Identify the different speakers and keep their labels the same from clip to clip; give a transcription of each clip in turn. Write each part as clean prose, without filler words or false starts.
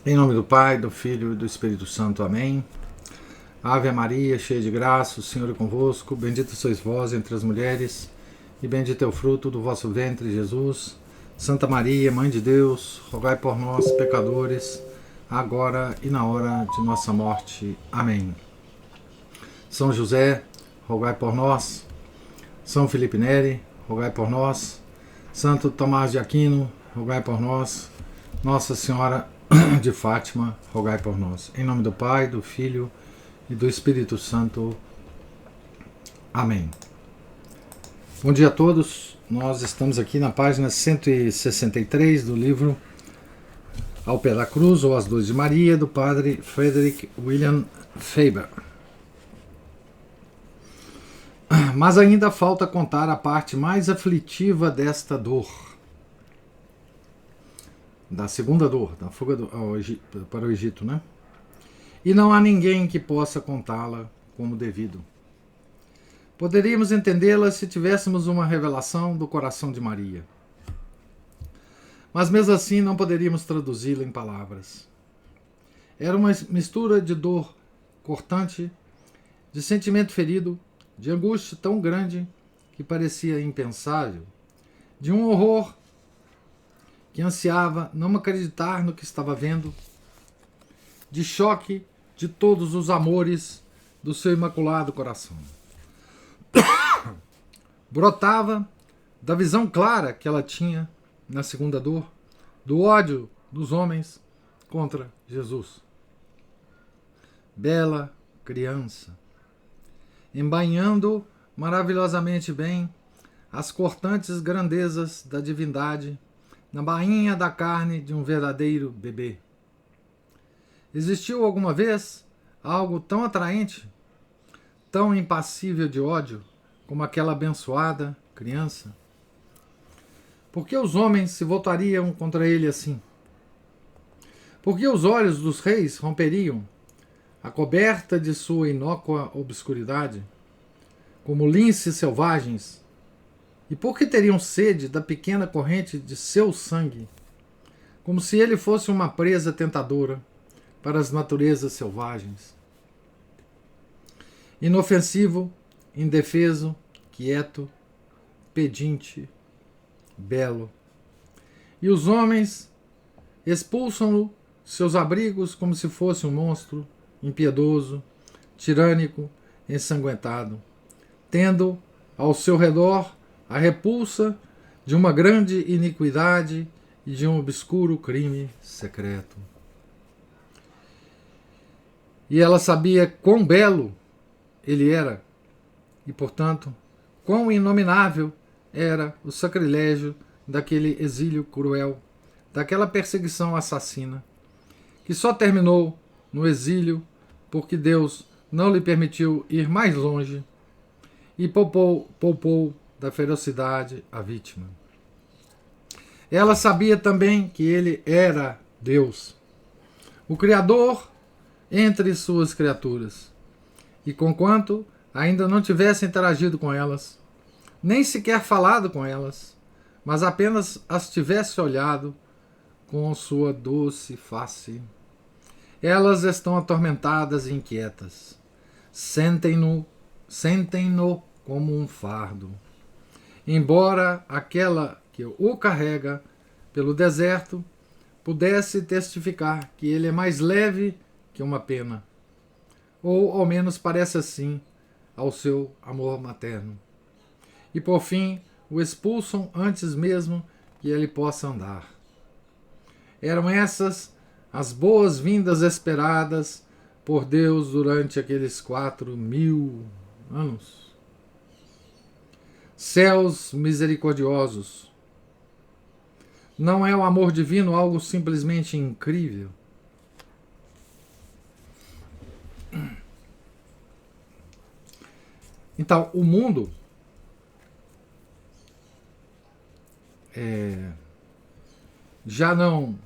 Speaker 1: Em nome do Pai, do Filho e do Espírito Santo. Amém. Ave Maria, cheia de graça, o Senhor é convosco. Bendita sois vós entre as mulheres, e bendito é o fruto do vosso ventre, Jesus. Santa Maria, Mãe de Deus, rogai por nós, pecadores, agora e na hora de nossa morte. Amém. São José, rogai por nós. São Felipe Neri, rogai por nós. Santo Tomás de Aquino, rogai por nós. Nossa Senhora de Fátima, rogai por nós. Em nome do Pai, do Filho e do Espírito Santo. Amém. Bom dia a todos. Nós estamos aqui na página 163 do livro Ao Pé da Cruz, ou As Dores de Maria, do padre Frederick William Faber. Mas ainda falta contar a parte mais aflitiva desta dor, da segunda dor, da fuga para o Egito, né? E não há ninguém que possa contá-la como devido. Poderíamos entendê-la se tivéssemos uma revelação do coração de Maria. Mas mesmo assim não poderíamos traduzi-la em palavras. Era uma mistura de dor cortante, de sentimento ferido, de angústia tão grande que parecia impensável, de um horror que ansiava não acreditar no que estava vendo, de choque de todos os amores do seu imaculado coração. Brotava da visão clara que ela tinha na segunda dor, do ódio dos homens contra Jesus. Bela criança, embainhando maravilhosamente bem as cortantes grandezas da divindade na bainha da carne de um verdadeiro bebê. Existiu alguma vez algo tão atraente, tão impassível de ódio, como aquela abençoada criança? Por que os homens se voltariam contra ele assim? Por que os olhos dos reis romperiam a coberta de sua inócua obscuridade, como linces selvagens? E por que teriam sede da pequena corrente de seu sangue, como se ele fosse uma presa tentadora para as naturezas selvagens? Inofensivo, indefeso, quieto, pedinte, belo. E os homens expulsam-no seus abrigos como se fosse um monstro, impiedoso, tirânico, ensanguentado, tendo ao seu redor a repulsa de uma grande iniquidade e de um obscuro crime secreto. E ela sabia quão belo ele era, e, portanto, quão inominável era o sacrilégio daquele exílio cruel, daquela perseguição assassina, que só terminou no exílio porque Deus não lhe permitiu ir mais longe e poupou da ferocidade a vítima. Ela sabia também que ele era Deus, o Criador entre suas criaturas, e conquanto ainda não tivesse interagido com elas, nem sequer falado com elas, mas apenas as tivesse olhado com sua doce face, elas estão atormentadas e inquietas, sentem-no como um fardo. Embora aquela que o carrega pelo deserto pudesse testificar que ele é mais leve que uma pena, ou ao menos parece assim ao seu amor materno. E por fim o expulsam antes mesmo que ele possa andar. Eram essas as boas-vindas esperadas por Deus durante aqueles 4.000 anos. Céus misericordiosos! Não é o amor divino algo simplesmente incrível? Então, o mundo já não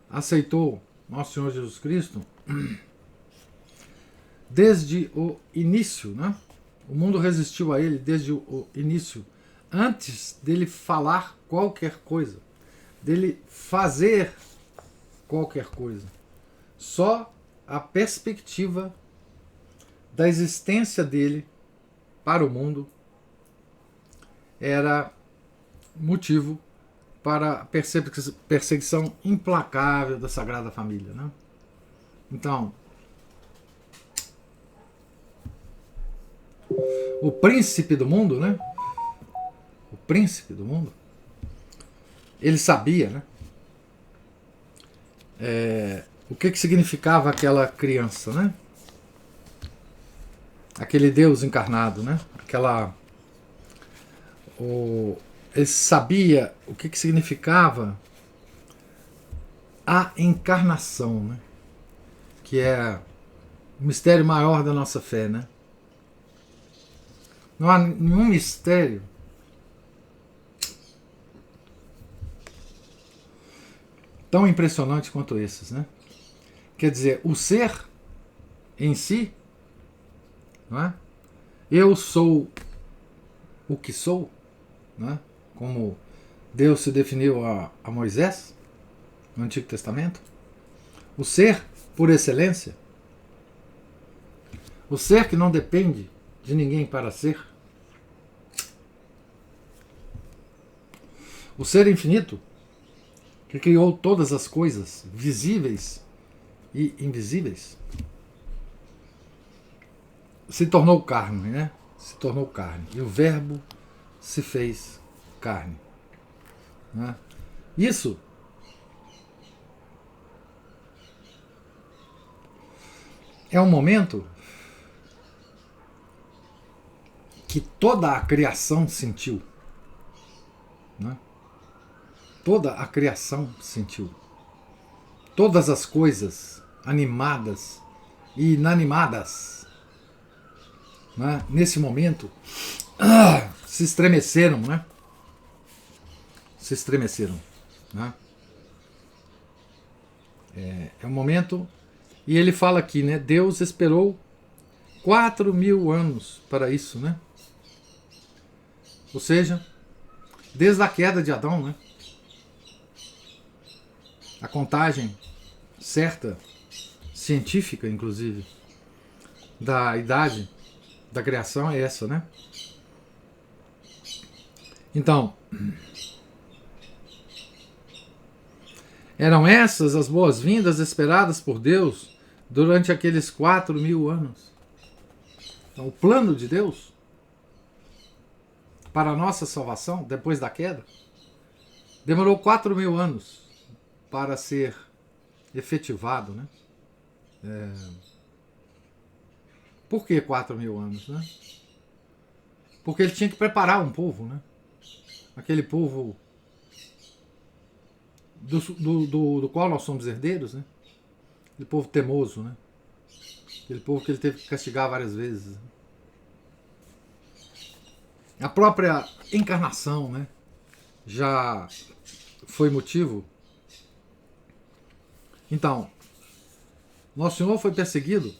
Speaker 1: aceitou Nosso Senhor Jesus Cristo desde o início, né? O mundo resistiu a ele desde o início, antes dele falar qualquer coisa, dele fazer qualquer coisa. Só a perspectiva da existência dele para o mundo era motivo para a perseguição implacável da Sagrada Família, né? Então, o príncipe do mundo, né? O príncipe do mundo, ele sabia, né? O que significava aquela criança, né? Aquele Deus encarnado, né? Ele sabia o que significava a encarnação, né? Que é o mistério maior da nossa fé, né? Não há nenhum mistério tão impressionante quanto esses, né? Quer dizer, o ser em si, não é? Eu sou o que sou, né? Como Deus se definiu a Moisés no Antigo Testamento. O ser por excelência, o ser que não depende de ninguém para ser, o ser infinito que criou todas as coisas visíveis e invisíveis, se tornou carne, né? Se tornou carne. E o Verbo se fez carne, né? Isso é um momento que toda a criação sentiu, né? Toda a criação sentiu. Todas as coisas animadas e inanimadas, né? Nesse momento se estremeceram, né? Se estremeceram, né? É um momento, e ele fala aqui, né? Deus esperou 4.000 anos para isso, né? Ou seja, desde a queda de Adão, né? A contagem certa, científica inclusive, da idade da criação é essa, né? Então, eram essas as boas-vindas esperadas por Deus durante aqueles 4.000 anos. Então, o plano de Deus para a nossa salvação, depois da queda, demorou 4.000 anos para ser efetivado, né? Por que 4.000 anos, né? Porque ele tinha que preparar um povo, né? Aquele povo do qual nós somos herdeiros, né? Aquele povo temoso, né? Aquele povo que ele teve que castigar várias vezes. A própria encarnação, né? Já foi motivo. Então, Nosso Senhor foi perseguido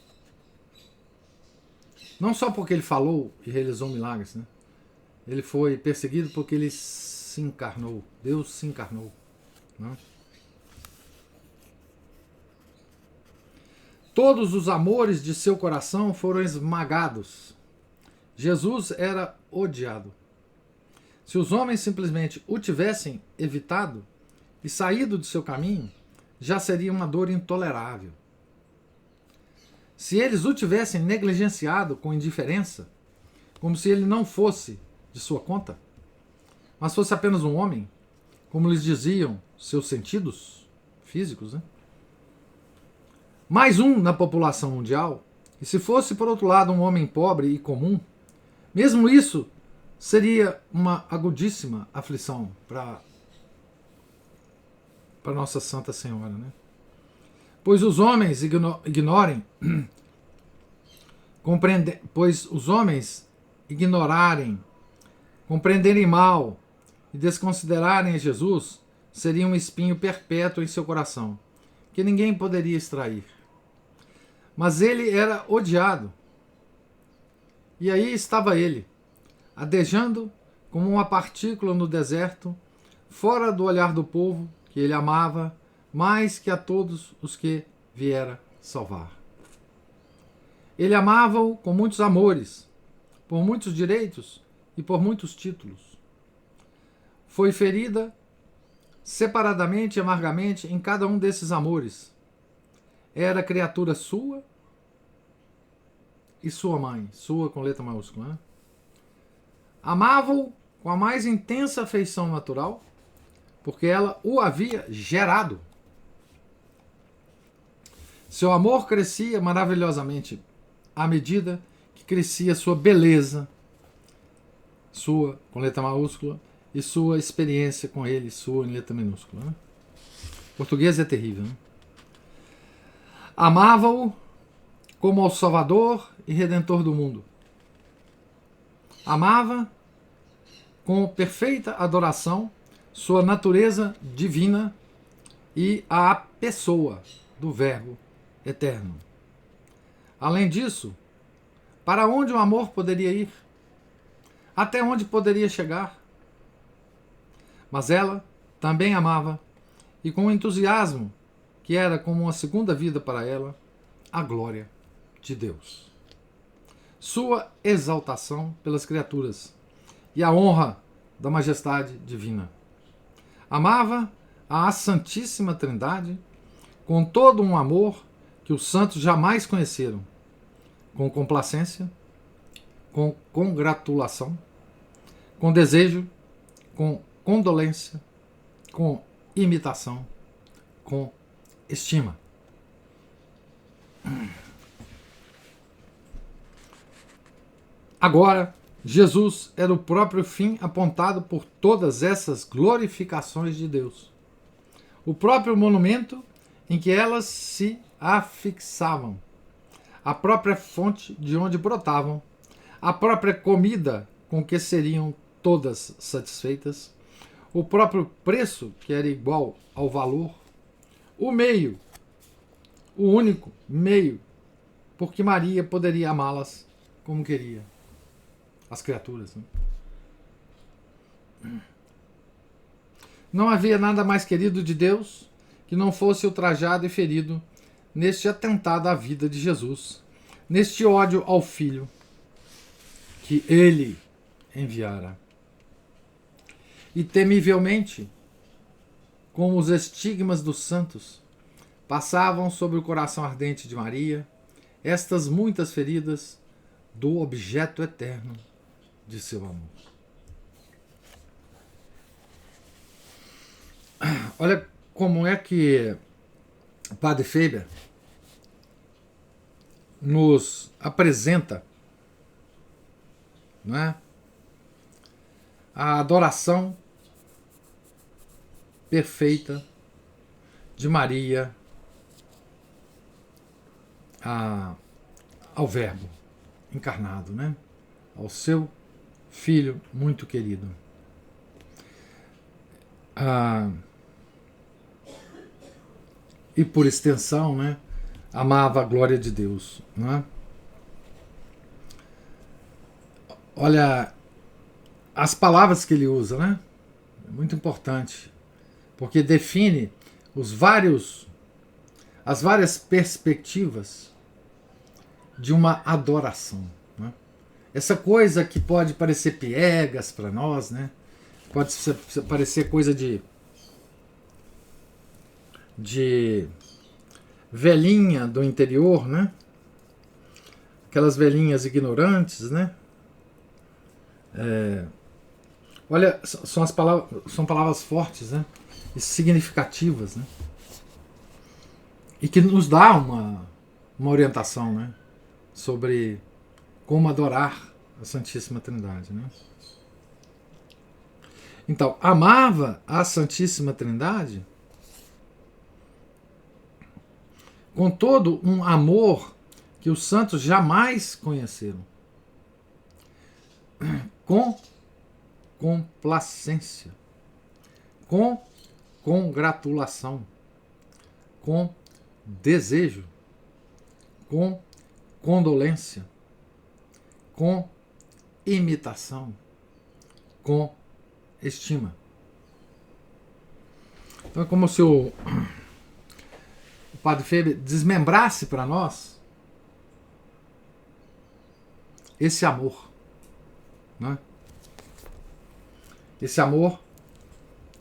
Speaker 1: não só porque ele falou e realizou milagres, né? Ele foi perseguido porque ele se encarnou. Deus se encarnou, né? Todos os amores de seu coração foram esmagados. Jesus era odiado. Se os homens simplesmente o tivessem evitado e saído do seu caminho, já seria uma dor intolerável. Se eles o tivessem negligenciado com indiferença, como se ele não fosse de sua conta, mas fosse apenas um homem, como lhes diziam seus sentidos físicos, né? Mais um na população mundial, e se fosse, por outro lado, um homem pobre e comum, mesmo isso seria uma agudíssima aflição para Nossa Santa Senhora, né? Pois os homens ignorarem, compreenderem mal e desconsiderarem Jesus, seria um espinho perpétuo em seu coração, que ninguém poderia extrair. Mas ele era odiado. E aí estava ele, adejando como uma partícula no deserto, fora do olhar do povo que ele amava, mais que a todos os que viera salvar. Ele amava-o com muitos amores, por muitos direitos e por muitos títulos. Foi ferida separadamente e amargamente em cada um desses amores. Era criatura sua e sua mãe, sua com letra maiúscula, né? Amava-o com a mais intensa afeição natural, porque ela o havia gerado. Seu amor crescia maravilhosamente à medida que crescia sua beleza, sua com letra maiúscula, e sua experiência com ele, sua em letra minúscula. Né? Português é terrível. Né? Amava-o como ao Salvador e Redentor do mundo. Amava com perfeita adoração sua natureza divina e a pessoa do Verbo eterno. Além disso, para onde o amor poderia ir? Até onde poderia chegar? Mas ela também amava, e com entusiasmo, que era como uma segunda vida para ela, a glória de Deus. Sua exaltação pelas criaturas e a honra da majestade divina. Amava a Santíssima Trindade com todo um amor que os santos jamais conheceram, com complacência, com congratulação, com desejo, com condolência, com imitação, com estima. Agora, Jesus era o próprio fim apontado por todas essas glorificações de Deus. O próprio monumento em que elas se afixavam, a própria fonte de onde brotavam, a própria comida com que seriam todas satisfeitas, o próprio preço que era igual ao valor, o meio, o único meio, porque Maria poderia amá-las como queria, as criaturas. Né? Não havia nada mais querido de Deus que não fosse ultrajado e ferido neste atentado à vida de Jesus, neste ódio ao Filho que ele enviara. E temivelmente, como os estigmas dos santos, passavam sobre o coração ardente de Maria estas muitas feridas do objeto eterno de seu amor. Olha como é que o Padre Faber nos apresenta, não é, a adoração perfeita de Maria ao Verbo encarnado, né? Ao seu Filho muito querido. E por extensão, né, amava a glória de Deus. Não é? Olha as palavras que ele usa, né? É muito importante, porque define as várias perspectivas de uma adoração. Né? Essa coisa que pode parecer piegas para nós, né? Pode parecer coisa de velhinha do interior, né? Aquelas velhinhas ignorantes, né? Olha, são palavras fortes, né? E significativas, né? E que nos dá uma orientação, né? Sobre como adorar a Santíssima Trindade, né? Então, amava a Santíssima Trindade com todo um amor que os santos jamais conheceram. Com complacência, com congratulação, com desejo, com condolência, com imitação, com estima. Então é como se Padre Feber desmembrasse para nós esse amor, né? Esse amor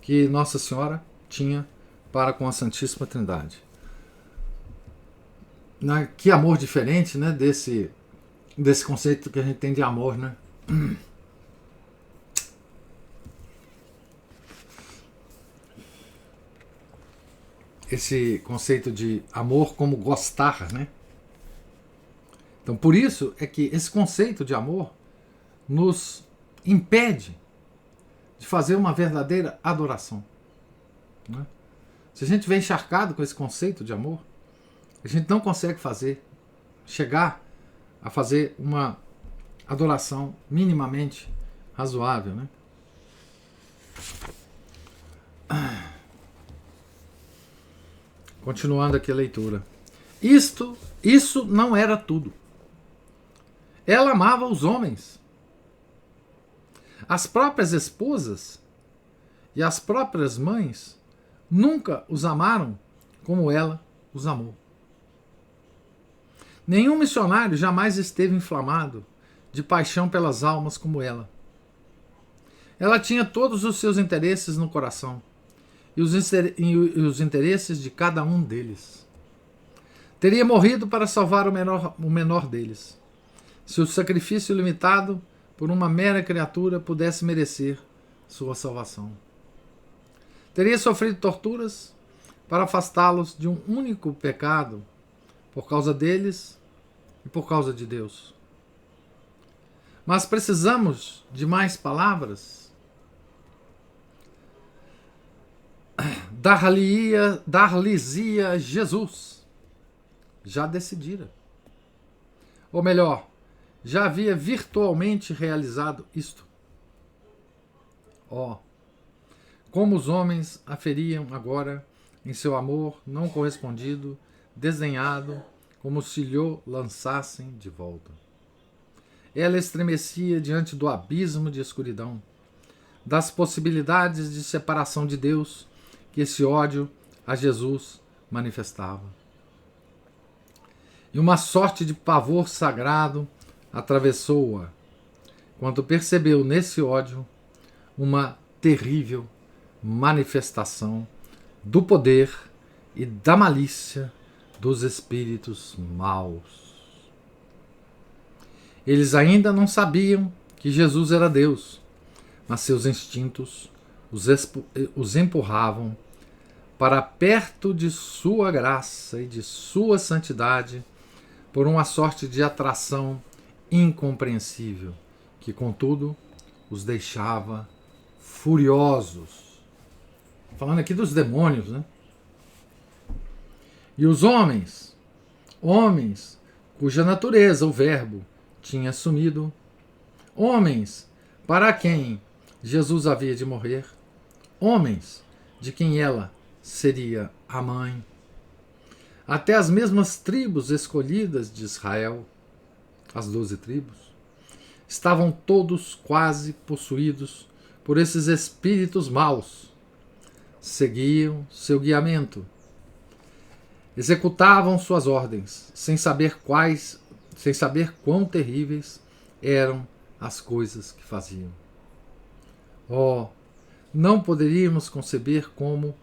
Speaker 1: que Nossa Senhora tinha para com a Santíssima Trindade. Né? Que amor diferente, né? desse conceito que a gente tem de amor, né? Esse conceito de amor como gostar, né? Então, por isso é que esse conceito de amor nos impede de fazer uma verdadeira adoração, né? Se a gente vem encharcado com esse conceito de amor, a gente não consegue chegar a fazer uma adoração minimamente razoável, né? Continuando aqui a leitura. Isso não era tudo. Ela amava os homens. As próprias esposas e as próprias mães nunca os amaram como ela os amou. Nenhum missionário jamais esteve inflamado de paixão pelas almas como ela. Ela tinha todos os seus interesses no coração e os interesses de cada um deles. Teria morrido para salvar o menor deles, se o sacrifício limitado por uma mera criatura pudesse merecer sua salvação. Teria sofrido torturas para afastá-los de um único pecado por causa deles e por causa de Deus. Mas precisamos de mais palavras? Dar-lhes-ia Jesus. Já decidira. Ou melhor, já havia virtualmente realizado isto. Como os homens aferiam agora em seu amor não correspondido, desdenhado, como se lhe lançassem de volta. Ela estremecia diante do abismo de escuridão, das possibilidades de separação de Deus que esse ódio a Jesus manifestava. E uma sorte de pavor sagrado atravessou-a quando percebeu nesse ódio uma terrível manifestação do poder e da malícia dos espíritos maus. Eles ainda não sabiam que Jesus era Deus, mas seus instintos os empurravam para perto de sua graça e de sua santidade por uma sorte de atração incompreensível, que, contudo, os deixava furiosos. Falando aqui dos demônios, né? E os homens cuja natureza, o Verbo, tinha assumido, homens para quem Jesus havia de morrer, homens de quem ela seria a mãe, até as mesmas tribos escolhidas de Israel, as 12 tribos, estavam todos quase possuídos por esses espíritos maus. Seguiam seu guiamento, executavam suas ordens, sem saber quão terríveis eram as coisas que faziam. Não poderíamos conceber como,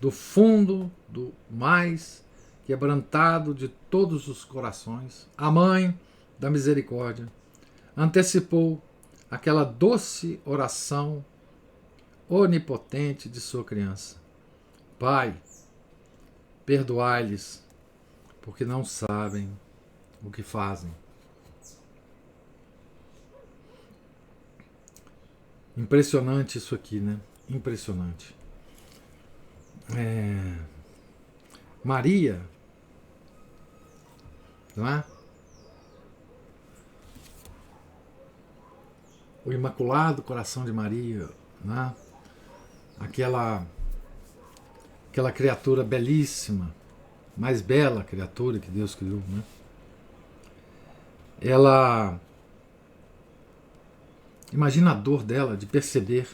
Speaker 1: do fundo do mais quebrantado de todos os corações, a Mãe da Misericórdia antecipou aquela doce oração onipotente de sua criança. Pai, perdoai-lhes, porque não sabem o que fazem. Impressionante isso aqui, né? Impressionante. Maria, não é? O Imaculado Coração de Maria, né? Aquela criatura belíssima, mais bela criatura que Deus criou, né? Ela, imagina a dor dela de perceber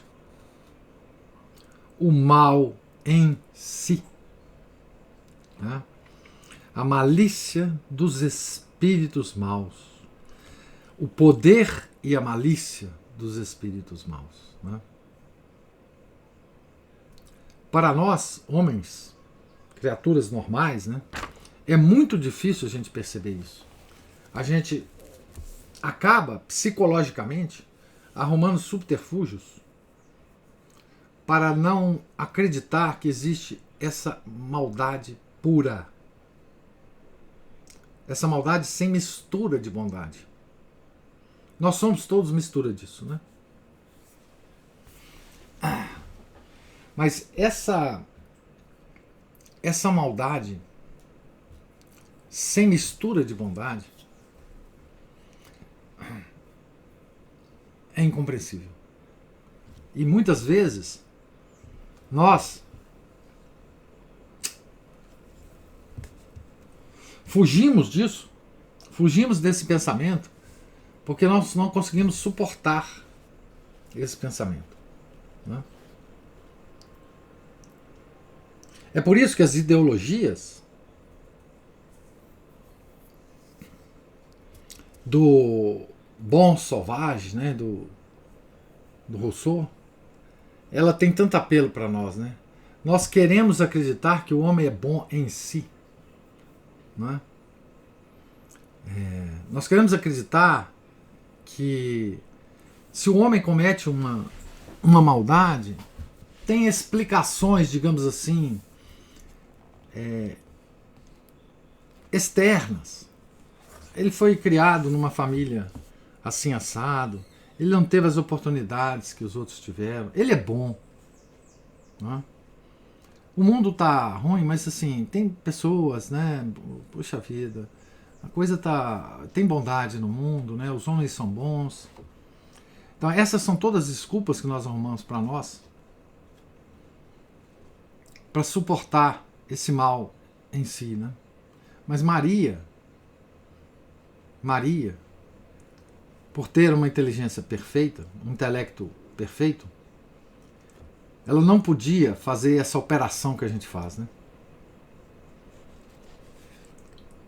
Speaker 1: o mal em si, né? A malícia dos espíritos maus. O poder e a malícia dos espíritos maus. Né? Para nós, homens, criaturas normais, né, é muito difícil a gente perceber isso. A gente acaba, psicologicamente, arrumando subterfúgios para não acreditar que existe essa maldade pura. Essa maldade sem mistura de bondade. Nós somos todos mistura disso, né? Mas essa maldade sem mistura de bondade é incompreensível. E muitas vezes nós fugimos disso, fugimos desse pensamento, porque nós não conseguimos suportar esse pensamento. Né? É por isso que as ideologias do Bon Sauvage, né, do Rousseau, ela tem tanto apelo para nós. Né? Nós queremos acreditar que o homem é bom em si. Não é? Nós queremos acreditar que se o homem comete uma maldade, tem explicações, digamos assim, externas. Ele foi criado numa família assim assado, ele não teve as oportunidades que os outros tiveram, ele é bom. Não é? O mundo tá ruim, mas assim, tem pessoas, né? Puxa vida, a coisa tá. Tem bondade no mundo, né? Os homens são bons. Então, essas são todas as desculpas que nós arrumamos para nós para suportar esse mal em si, né? Mas Maria, por ter uma inteligência perfeita, um intelecto perfeito, ela não podia fazer essa operação que a gente faz, né?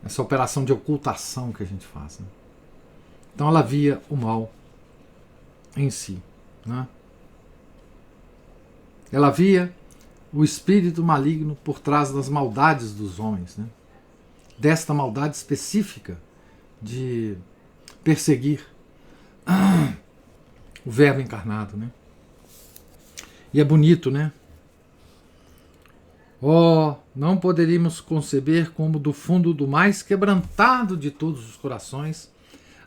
Speaker 1: Essa operação de ocultação que a gente faz. Né? Então ela via o mal em si. Né? Ela via o espírito maligno por trás das maldades dos homens. Né? Desta maldade específica de perseguir o Verbo encarnado. Né? E é bonito, né? Oh, não poderíamos conceber como do fundo do mais quebrantado de todos os corações,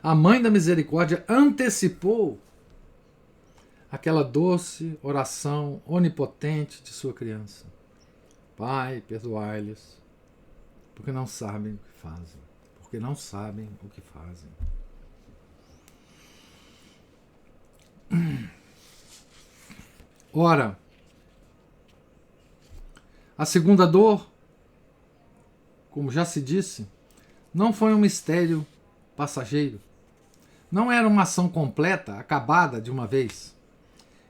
Speaker 1: a Mãe da Misericórdia antecipou aquela doce oração onipotente de sua criança. Pai, perdoai-lhes, porque não sabem o que fazem. Porque não sabem o que fazem. Ora, a segunda dor, como já se disse, não foi um mistério passageiro. Não era uma ação completa, acabada de uma vez.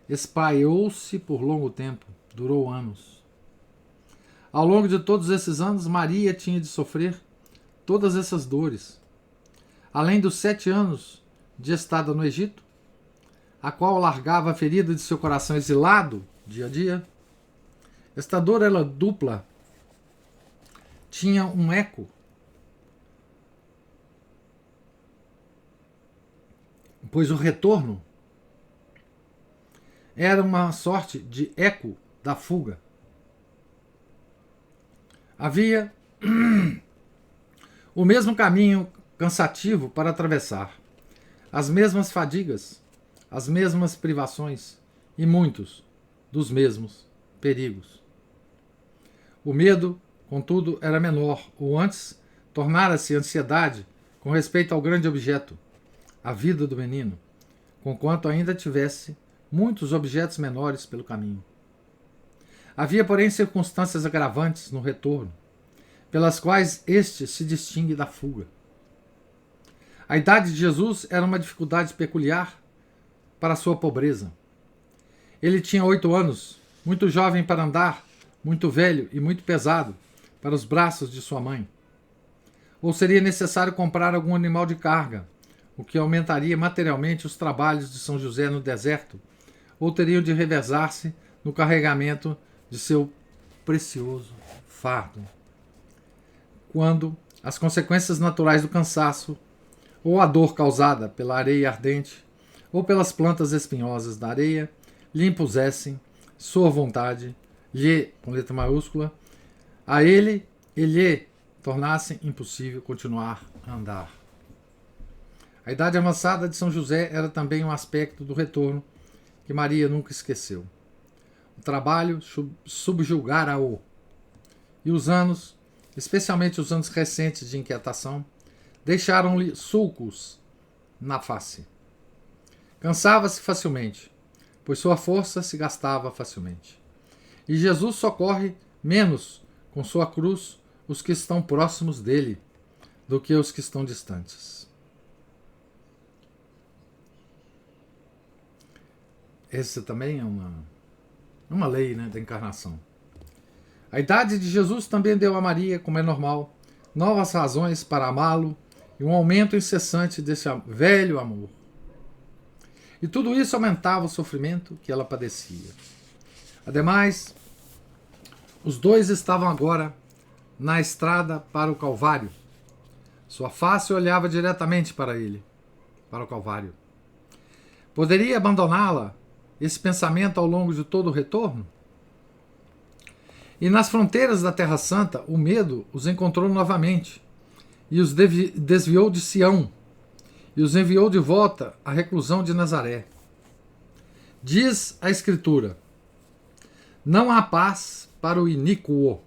Speaker 1: Espalhou-se por longo tempo, durou anos. Ao longo de todos esses anos, Maria tinha de sofrer todas essas dores. Além dos 7 anos de estada no Egito, a qual largava a ferida de seu coração exilado, dia a dia, esta dor, ela dupla, tinha um eco. Pois o retorno era uma sorte de eco da fuga. Havia o mesmo caminho cansativo para atravessar, as mesmas fadigas, as mesmas privações e muitos dos mesmos perigos. O medo, contudo, era menor, ou antes, tornara-se ansiedade com respeito ao grande objeto, a vida do menino, conquanto ainda tivesse muitos objetos menores pelo caminho. Havia, porém, circunstâncias agravantes no retorno, pelas quais este se distingue da fuga. A idade de Jesus era uma dificuldade peculiar para a sua pobreza. Ele tinha 8 anos, muito jovem para andar, muito velho e muito pesado para os braços de sua mãe. Ou seria necessário comprar algum animal de carga, o que aumentaria materialmente os trabalhos de São José no deserto? Ou teriam de revezar-se no carregamento de seu precioso fardo? Quando as consequências naturais do cansaço, ou a dor causada pela areia ardente, ou pelas plantas espinhosas da areia, lhe impusessem sua vontade, lhe, com letra maiúscula, a ele e lhe tornassem impossível continuar a andar. A idade avançada de São José era também um aspecto do retorno que Maria nunca esqueceu. O trabalho subjugara-o, e os anos, especialmente os anos recentes de inquietação, deixaram-lhe sulcos na face. Cansava-se facilmente, pois sua força se gastava facilmente. E Jesus socorre menos com sua cruz os que estão próximos dele do que os que estão distantes. Essa também é uma lei, né, da encarnação. A idade de Jesus também deu a Maria, como é normal, novas razões para amá-lo e um aumento incessante desse velho amor. E tudo isso aumentava o sofrimento que ela padecia. Ademais, os dois estavam agora na estrada para o Calvário. Sua face olhava diretamente para ele, para o Calvário. Poderia abandoná-la esse pensamento ao longo de todo o retorno? E nas fronteiras da Terra Santa, o medo os encontrou novamente e os desviou de Sião e os enviou de volta à reclusão de Nazaré. Diz a Escritura: não há paz para o iníquo.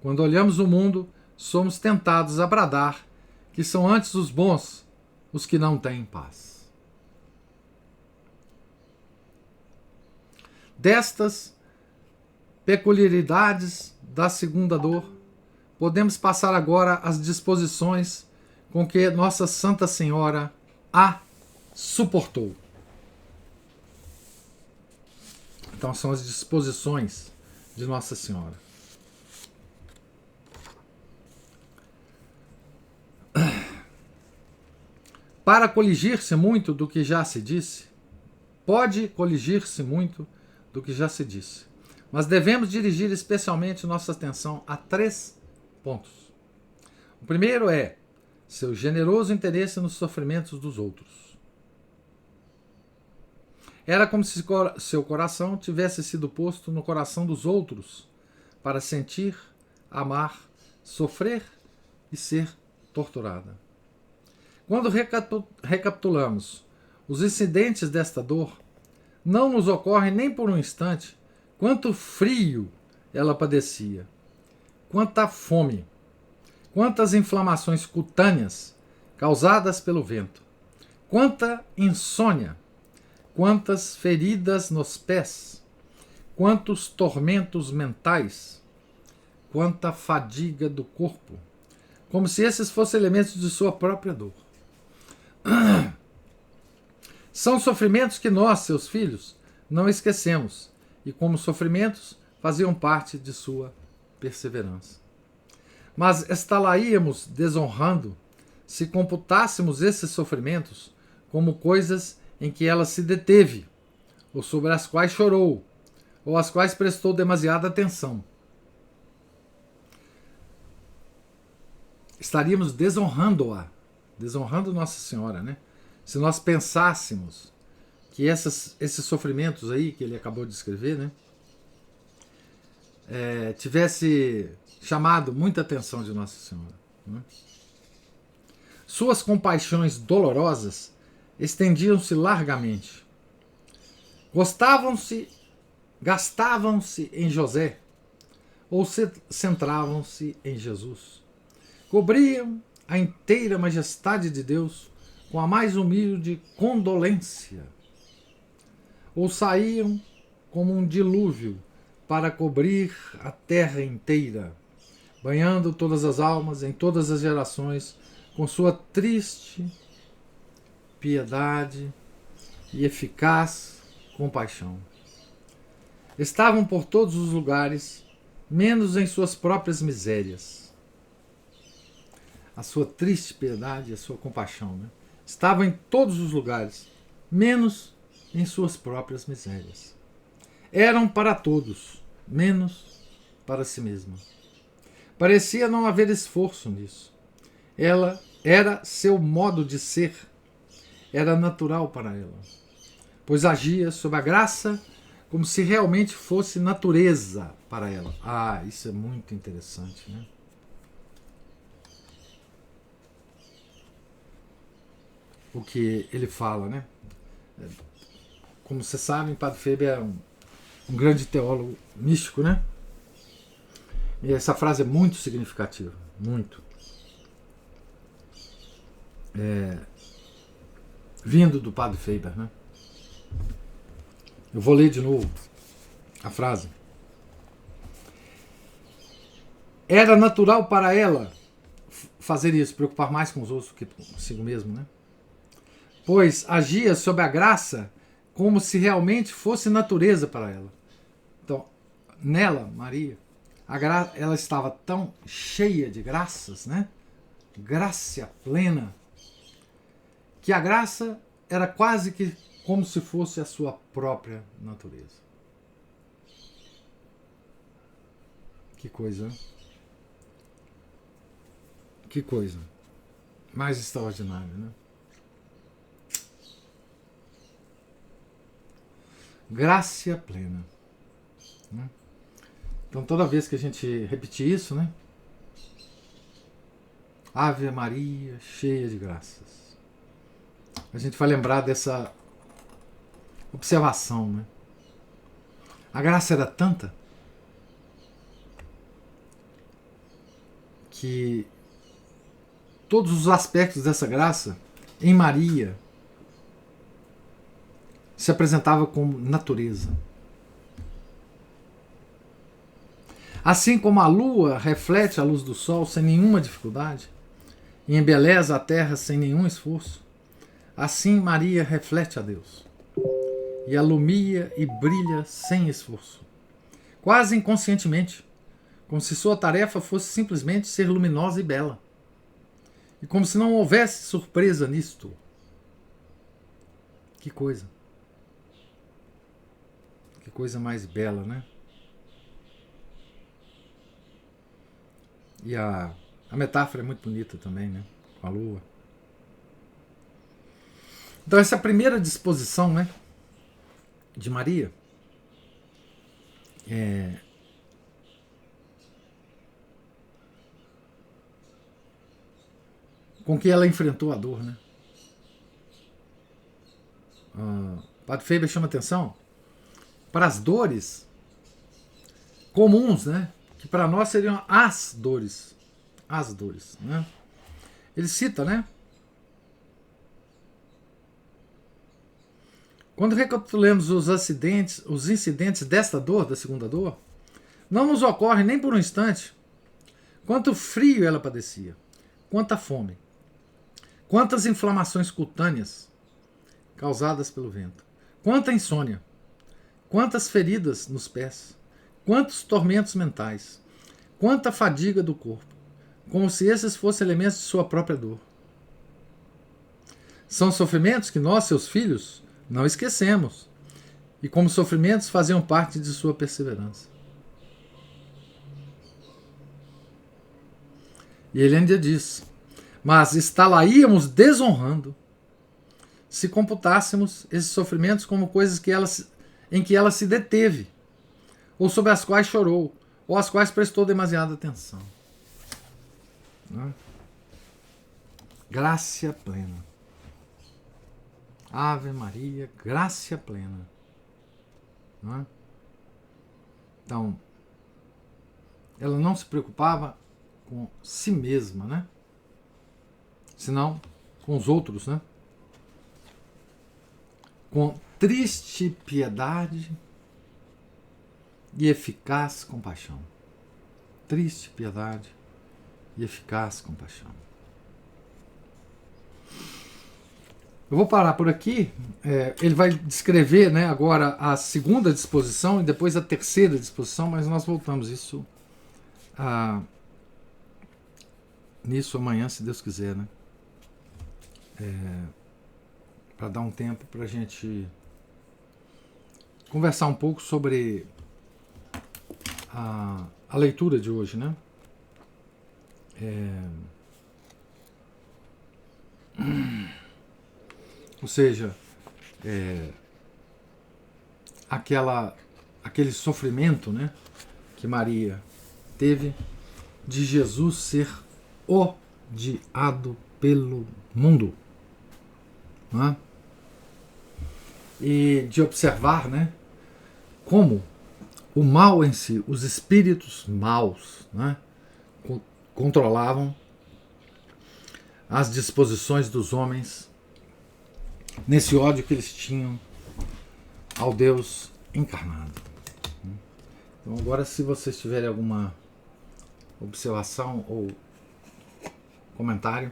Speaker 1: Quando olhamos o mundo, somos tentados a bradar que são antes os bons os que não têm paz. Destas peculiaridades da segunda dor, podemos passar agora às disposições com que Nossa Santa Senhora a suportou. Então são as disposições de Nossa Senhora. Para coligir-se muito do que já se disse, pode coligir-se muito do que já se disse, mas devemos dirigir especialmente nossa atenção a 3 pontos. O primeiro é seu generoso interesse nos sofrimentos dos outros. Era como se seu coração tivesse sido posto no coração dos outros para sentir, amar, sofrer e ser torturada. Quando recapitulamos os incidentes desta dor, não nos ocorre nem por um instante quanto frio ela padecia, quanta fome, quantas inflamações cutâneas causadas pelo vento, quanta insônia, quantas feridas nos pés, quantos tormentos mentais, quanta fadiga do corpo, como se esses fossem elementos de sua própria dor. São sofrimentos que nós, seus filhos, não esquecemos, e como sofrimentos faziam parte de sua perseverança. Mas estalaríamos desonrando se computássemos esses sofrimentos como coisas em que ela se deteve, ou sobre as quais chorou, ou às quais prestou demasiada atenção. Estaríamos desonrando-a, desonrando Nossa Senhora, né? Se nós pensássemos que esses sofrimentos aí que ele acabou de escrever, né, tivesse chamado muita atenção de Nossa Senhora, né? Suas compaixões dolorosas estendiam-se largamente. Gastavam-se em José ou centravam-se em Jesus. Cobriam a inteira majestade de Deus com a mais humilde condolência, ou saíam como um dilúvio para cobrir a terra inteira, banhando todas as almas em todas as gerações com sua triste piedade e eficaz compaixão. Estavam por todos os lugares, menos em suas próprias misérias. a sua triste piedade e a sua compaixão, né? Estavam em todos os lugares, menos em suas próprias misérias. Eram para todos, menos para si mesma. Parecia não haver esforço nisso. Ela era seu modo de ser, era natural para ela, pois agia sob a graça como se realmente fosse natureza para ela. Ah, isso é muito interessante, né? O que ele fala, né? Como vocês sabem, Padre Feber é um grande teólogo místico, né? E essa frase é muito significativa, muito. Vindo do Padre Feber, né? Eu vou ler de novo a frase. Era natural para ela fazer isso, preocupar mais com os outros do que consigo mesmo, né? Pois agia sob a graça como se realmente fosse natureza para ela. Então, nela, Maria, ela estava tão cheia de graças, né? Graça plena, que a graça era quase que como se fosse a sua própria natureza. Que coisa, né? Que coisa mais extraordinária, né? Graça plena, né? Então toda vez que a gente repetir isso, né? Ave Maria, cheia de graças, a gente vai lembrar dessa observação, né? A graça era tanta que todos os aspectos dessa graça em Maria se apresentava como natureza. Assim como a lua reflete a luz do sol sem nenhuma dificuldade e embeleza a terra sem nenhum esforço, assim Maria reflete a Deus e alumia e brilha sem esforço, quase inconscientemente, como se sua tarefa fosse simplesmente ser luminosa e bela, e como se não houvesse surpresa nisto. Que coisa! Que coisa mais bela, né? E a metáfora é muito bonita também, né? Com a lua. Então essa primeira disposição, né, de Maria com que ela enfrentou a dor, né? Padre Feber chama atenção para as dores comuns, né? Que para nós seriam as dores, né? Ele cita, né? Quando recapitulamos os incidentes desta dor, da segunda dor, não nos ocorre nem por um instante quanto frio ela padecia, quanta fome, quantas inflamações cutâneas causadas pelo vento, quanta insônia, quantas feridas nos pés, quantos tormentos mentais, quanta fadiga do corpo, como se esses fossem elementos de sua própria dor. São sofrimentos que nós, seus filhos, não esquecemos, e como sofrimentos faziam parte de sua perseverança. E ele ainda diz: mas está-la-íamos desonrando se computássemos esses sofrimentos como coisas em que ela se deteve, ou sobre as quais chorou, ou às quais prestou demasiada atenção. Né? Graça plena. Ave Maria, graça plena. Não é? Então, ela não se preocupava com si mesma, né? Senão com os outros, né? Com triste piedade e eficaz compaixão. Triste piedade e eficaz compaixão. Eu vou parar por aqui. Ele vai descrever, né, agora a segunda disposição e depois a terceira disposição, mas nós voltamos isso nisso amanhã, se Deus quiser, né? Para dar um tempo para a gente conversar um pouco sobre a leitura de hoje, né? Ou seja, aquele sofrimento, né, que Maria teve de Jesus ser odiado pelo mundo, né? E de observar, né, como o mal em si, os espíritos maus, né, controlavam as disposições dos homens nesse ódio que eles tinham ao Deus encarnado. Então agora, se vocês tiverem alguma observação ou comentário.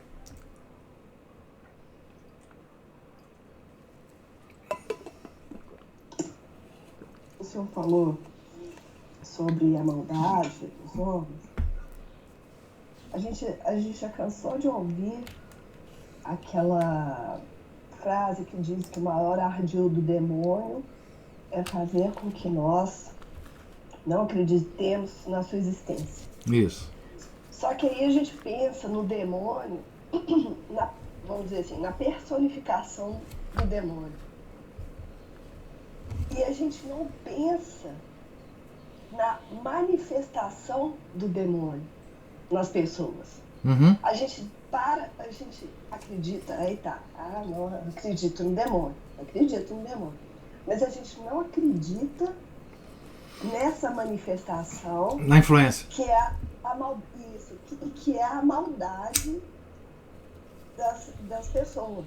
Speaker 2: O senhor falou sobre a maldade dos homens. A gente já cansou de ouvir aquela frase que diz que o maior ardil do demônio é fazer com que nós não acreditemos na sua existência.
Speaker 1: Isso.
Speaker 2: Só que aí a gente pensa no demônio, vamos dizer assim, na personificação do demônio. E a gente não pensa na manifestação do demônio nas pessoas.
Speaker 1: Uhum.
Speaker 2: A gente acredita, aí tá, não acredito no demônio, mas a gente não acredita nessa manifestação,
Speaker 1: na influência,
Speaker 2: que é que é a maldade das pessoas.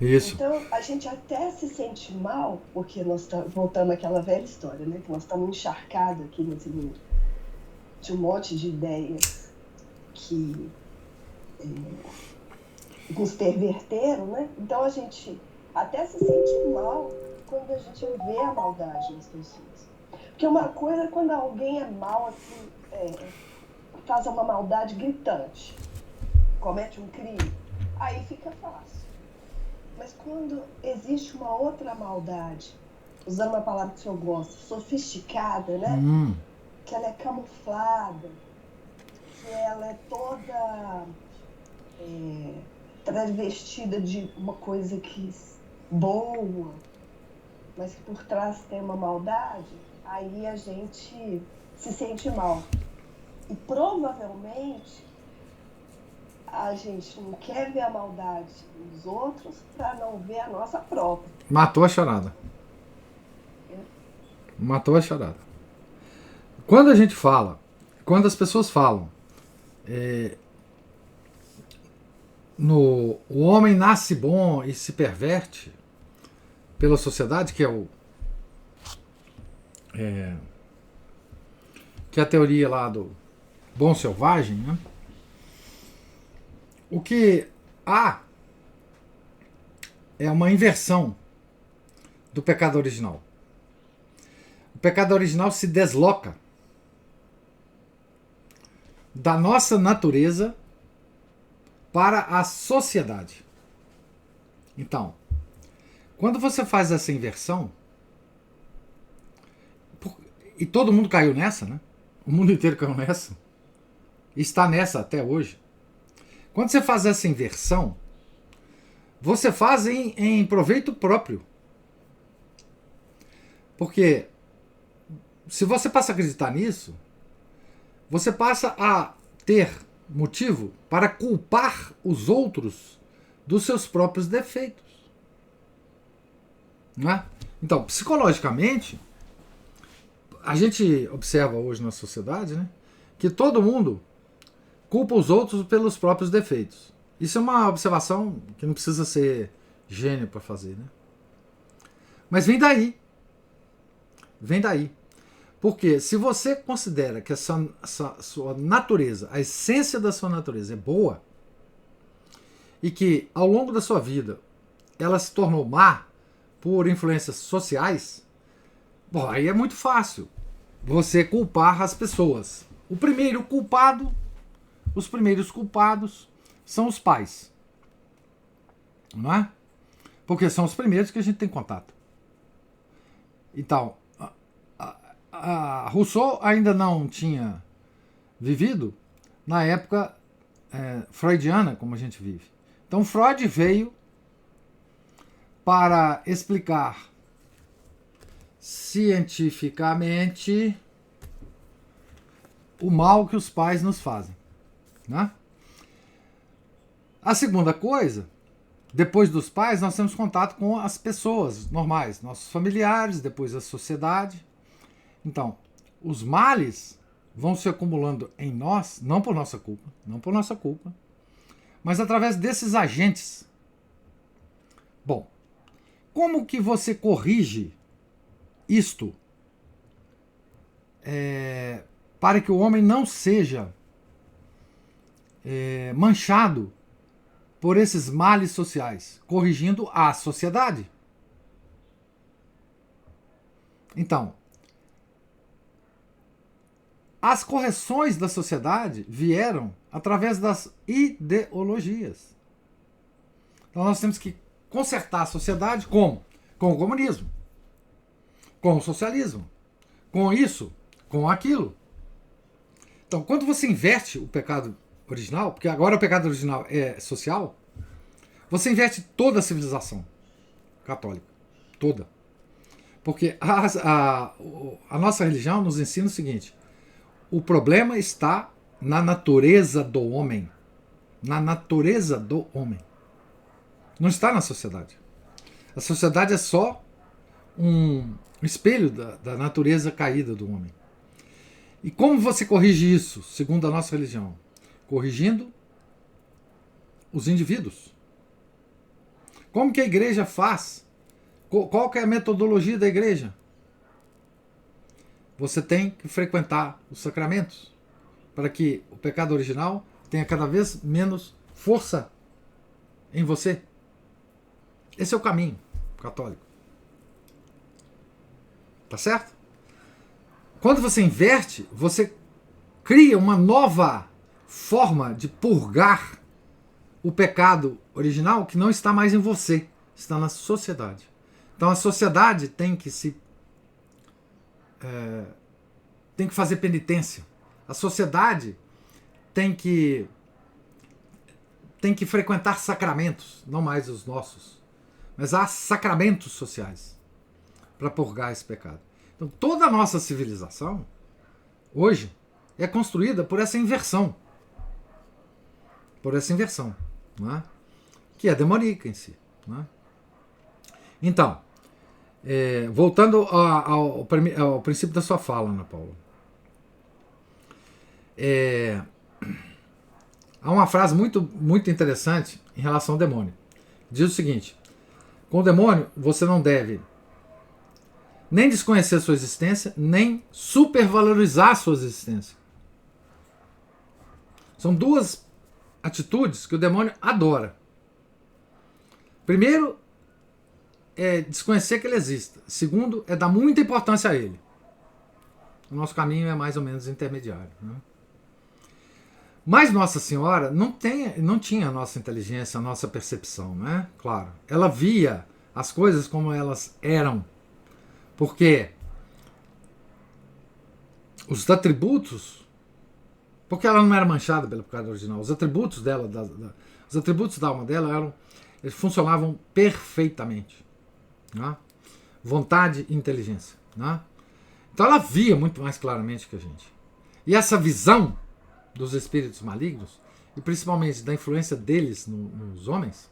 Speaker 1: Isso.
Speaker 2: Então a gente até se sente mal, porque nós voltando àquela velha história, né, que nós estamos encharcados aqui nesse mundo de um monte de ideias que nos perverteram, né? Então a gente até se sente mal quando a gente vê a maldade nas pessoas. Porque uma coisa é quando alguém é mal, assim, faz uma maldade gritante, comete um crime, aí fica fácil. Mas quando existe uma outra maldade, usando uma palavra que o senhor gosta, sofisticada, né? Que ela é camuflada, que ela é toda travestida de uma coisa que boa, mas que por trás tem uma maldade, aí a gente se sente mal. E provavelmente a gente não quer ver a maldade dos outros para não ver a nossa própria.
Speaker 1: Matou a charada. Matou a charada. Quando a gente fala, quando as pessoas falam, o homem nasce bom e se perverte pela sociedade, que que é a teoria lá do bom selvagem, né? O que há é uma inversão do pecado original. O pecado original se desloca da nossa natureza para a sociedade. Então, quando você faz essa inversão, e todo mundo caiu nessa, né? O mundo inteiro caiu nessa, está nessa até hoje. Quando você faz essa inversão, você faz em proveito próprio. Porque se você passa a acreditar nisso, você passa a ter motivo para culpar os outros dos seus próprios defeitos. Não é? Então, psicologicamente, a gente observa hoje na sociedade, né, que todo mundo culpa os outros pelos próprios defeitos. Isso é uma observação que não precisa ser gênio para fazer, né? Mas vem daí. Vem daí. Porque se você considera que a sua natureza, a essência da sua natureza é boa, e que ao longo da sua vida ela se tornou má por influências sociais, bom, aí é muito fácil você culpar as pessoas. O primeiro culpado, os primeiros culpados são os pais. Não é? Porque são os primeiros que a gente tem contato. Então, a Rousseau ainda não tinha vivido na época freudiana, como a gente vive. Então, Freud veio para explicar cientificamente o mal que os pais nos fazem. Né? A segunda coisa, depois dos pais, nós temos contato com as pessoas normais, nossos familiares, depois a sociedade. Então, os males vão se acumulando em nós, não por nossa culpa, mas através desses agentes. Bom, como que você corrige isto para que o homem não seja manchado por esses males sociais, corrigindo a sociedade? Então, as correções da sociedade vieram através das ideologias. Então nós temos que consertar a sociedade como? Com o comunismo, com o socialismo, com isso, com aquilo. Então, quando você inverte o pecado original, porque agora o pecado original é social, você inverte toda a civilização católica. Toda. Porque a nossa religião nos ensina o seguinte: o problema está na natureza do homem. Na natureza do homem. Não está na sociedade. A sociedade é só um espelho da natureza caída do homem. E como você corrige isso, segundo a nossa religião? Corrigindo os indivíduos. Como que a igreja faz? Qual que é a metodologia da igreja? Você tem que frequentar os sacramentos para que o pecado original tenha cada vez menos força em você. Esse é o caminho católico. Tá certo? Quando você inverte, você cria uma nova forma de purgar o pecado original que não está mais em você, está na sociedade. Então a sociedade tem que fazer penitência. A sociedade tem que frequentar sacramentos, não mais os nossos, mas há sacramentos sociais para purgar esse pecado. Então toda a nossa civilização hoje é construída por essa inversão. Não é? Que é demoníaca em si. Não é? Então, voltando ao princípio da sua fala, Ana Paula. Há uma frase muito, muito interessante em relação ao demônio. Diz o seguinte: com o demônio você não deve nem desconhecer sua existência, nem supervalorizar sua existência. São duas atitudes que o demônio adora. Primeiro é desconhecer que ele exista. Segundo é dar muita importância a ele. O nosso caminho é mais ou menos intermediário. Né? Mas Nossa Senhora não tinha a nossa inteligência, a nossa percepção, né? Claro. Ela via as coisas como elas eram. Porque os atributos... Porque ela não era manchada pelo pecado original. Os atributos dela, os atributos da alma dela eles funcionavam perfeitamente. Né? Vontade e inteligência. Né? Então ela via muito mais claramente que a gente. E essa visão dos espíritos malignos, e principalmente da influência deles nos homens,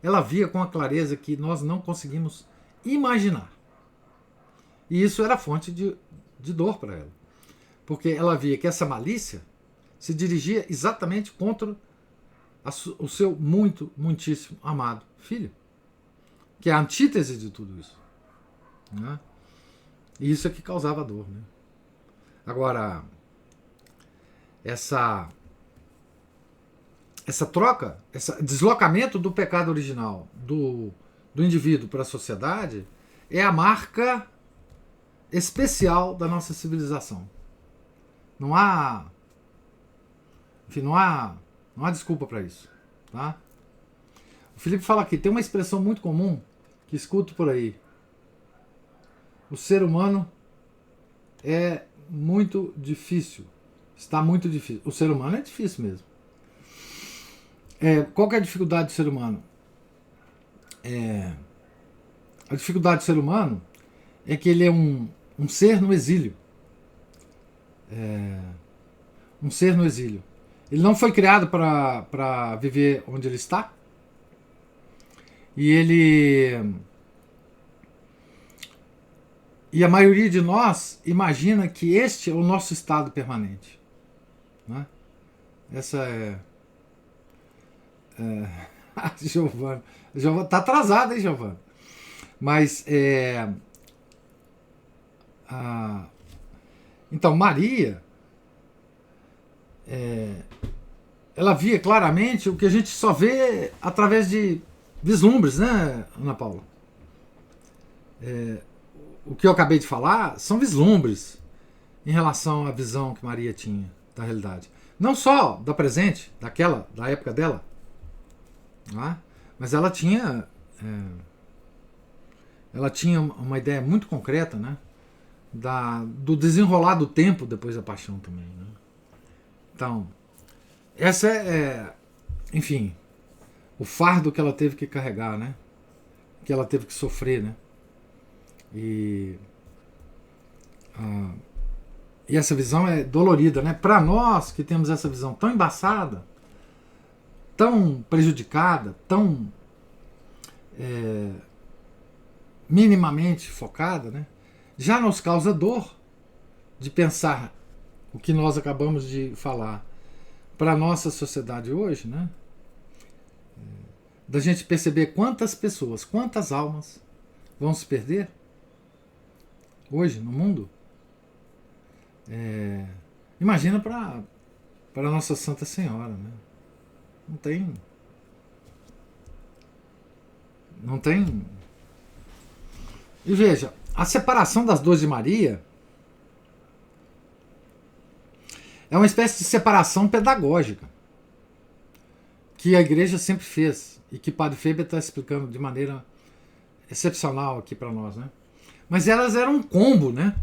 Speaker 1: ela via com a clareza que nós não conseguimos imaginar. E isso era fonte de dor para ela. Porque ela via que essa malícia se dirigia exatamente contra o seu muitíssimo amado filho, que é a antítese de tudo isso. Né? E isso é que causava dor. Né? Agora, essa troca, esse deslocamento do pecado original do indivíduo para a sociedade é a marca especial da nossa civilização. Não há Enfim, não há desculpa para isso. Tá? O Felipe fala aqui, tem uma expressão muito comum que escuto por aí. O ser humano é muito difícil. Está muito difícil. O ser humano é difícil mesmo. Qual que é a dificuldade do ser humano? A dificuldade do ser humano é que ele é um ser no exílio. Um ser no exílio. Ele não foi criado para viver onde ele está. E a maioria de nós imagina que este é o nosso estado permanente. Né? Essa Giovana. Giovana tá atrasada, hein, Giovana? Mas então Maria ela via claramente o que a gente só vê através de vislumbres, né, Ana Paula? O que eu acabei de falar são vislumbres em relação à visão que Maria tinha da realidade. Não só da presente, da época dela, né? Mas ela tinha uma ideia muito concreta, né, do desenrolar do tempo depois da paixão também. Né? Então, essa enfim, o fardo que ela teve que carregar, né? Que ela teve que sofrer, né? E essa visão é dolorida, né? Para nós que temos essa visão tão embaçada, tão prejudicada, tão minimamente focada, né? Já nos causa dor de pensar o que nós acabamos de falar para a nossa sociedade hoje, né? Da gente perceber quantas pessoas, quantas almas vão se perder hoje no mundo. Imagina para Nossa Santa Senhora, né? Não tem. E veja, a separação das duas de Maria é uma espécie de separação pedagógica que a igreja sempre fez e que Padre Faber está explicando de maneira excepcional aqui para nós, né? Mas elas eram um combo, né?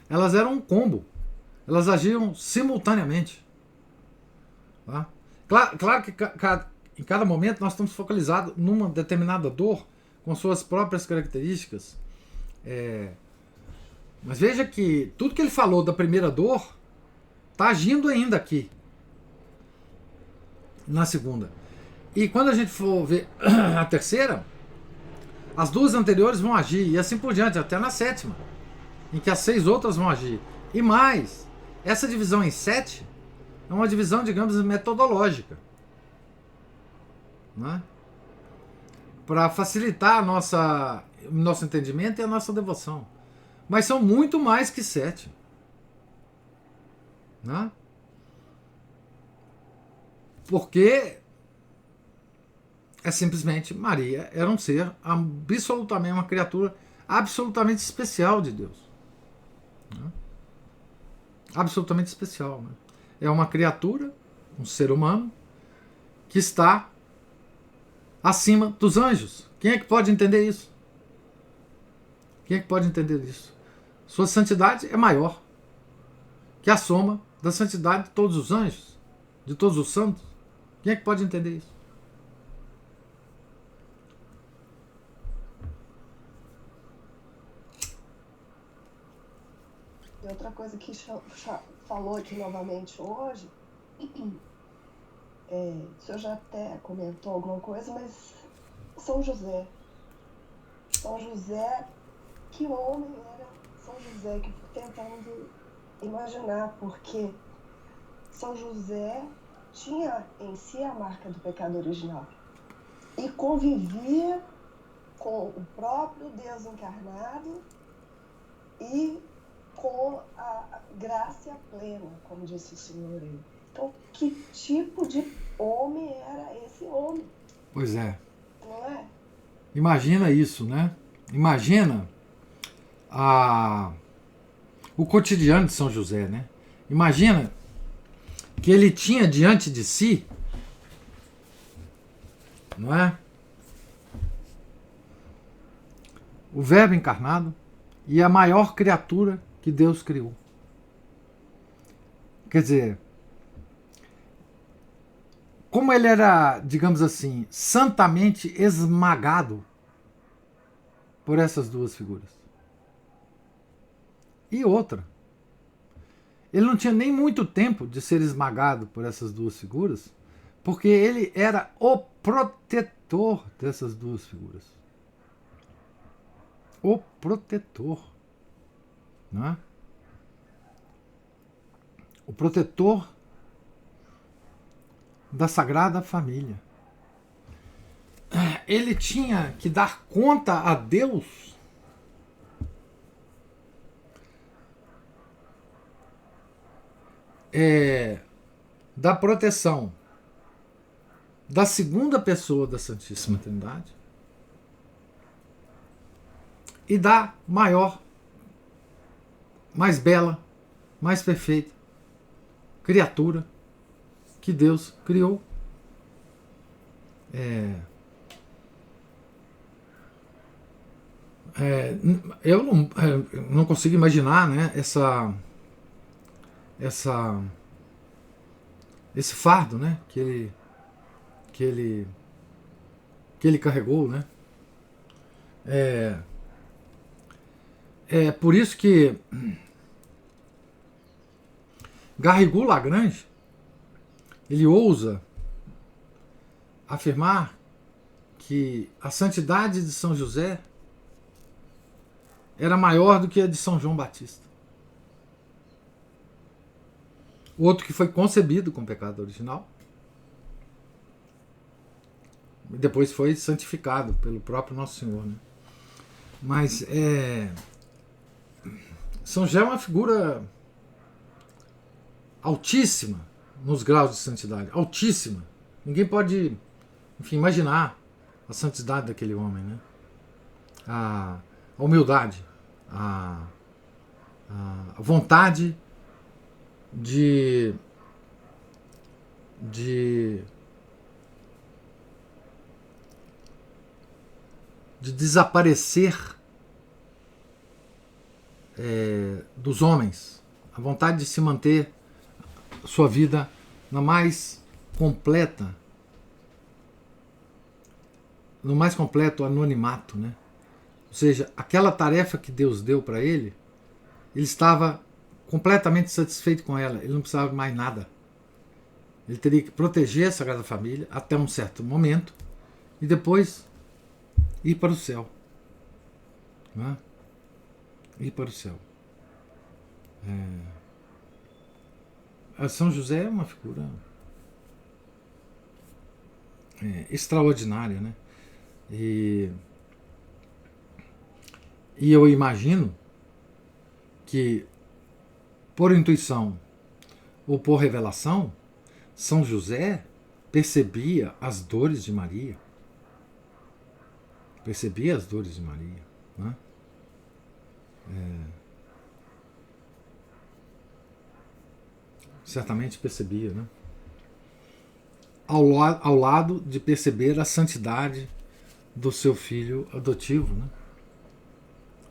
Speaker 1: Elas eram um combo. Elas agiam simultaneamente. Tá? Claro que em cada momento nós estamos focalizados numa determinada dor com suas próprias características. Mas veja que tudo que ele falou da primeira dor está agindo ainda aqui na segunda. E quando a gente for ver a terceira, as duas anteriores vão agir, e assim por diante, até na sétima, em que as 6 outras vão agir. E mais, essa divisão em 7 é uma divisão, digamos, metodológica, né? Para facilitar o nosso entendimento e a nossa devoção. Mas são muito mais que 7. Né? Porque simplesmente Maria era um ser absolutamente, uma criatura absolutamente especial de Deus. Né? Absolutamente especial. Né? É uma criatura, um ser humano, que está acima dos anjos. Quem é que pode entender isso? Quem é que pode entender isso? Sua santidade é maior que a soma da santidade de todos os anjos, de todos os santos. Quem é que pode entender isso?
Speaker 2: E outra coisa que falou aqui novamente hoje, o senhor já até comentou alguma coisa, mas São José, que homem era São José, que tentando imaginar, porque São José tinha em si a marca do pecado original e convivia com o próprio Deus encarnado e com a graça plena, como disse o senhor aí. Então, que tipo de homem era esse homem?
Speaker 1: Pois é.
Speaker 2: Não é?
Speaker 1: Imagina isso, né? Imagina o cotidiano de São José, né? Imagina que ele tinha diante de si, não é? O Verbo encarnado e a maior criatura que Deus criou. Quer dizer, como ele era, digamos assim, santamente esmagado por essas duas figuras. E outra, ele não tinha nem muito tempo de ser esmagado por essas duas figuras, porque ele era o protetor dessas duas figuras. O protetor. Não é? O protetor da Sagrada Família. Ele tinha que dar conta a Deus da proteção da segunda pessoa da Santíssima Trindade e da maior, mais bela, mais perfeita criatura que Deus criou. Eu não consigo imaginar, né, esse fardo, né, que ele carregou, né? É por isso que Garrigou-Lagrange ele ousa afirmar que a santidade de São José era maior do que a de São João Batista. Outro que foi concebido com pecado original e depois foi santificado pelo próprio Nosso Senhor, né? Mas São José é uma figura altíssima nos graus de santidade, altíssima. Ninguém pode, enfim, imaginar a santidade daquele homem, né? A humildade, a vontade de desaparecer dos homens, a vontade de se manter sua vida na mais completa, no mais completo anonimato, né? Ou seja, aquela tarefa que Deus deu para ele estava completamente satisfeito com ela, ele não precisava de mais nada. Ele teria que proteger a Sagrada Família até um certo momento e depois ir para o céu. Não é? Ir para o céu. São José é uma figura extraordinária, né? E eu imagino que, por intuição ou por revelação, São José percebia as dores de Maria. Percebia as dores de Maria, né? Certamente percebia, né? Ao lado de perceber a santidade do seu filho adotivo, né?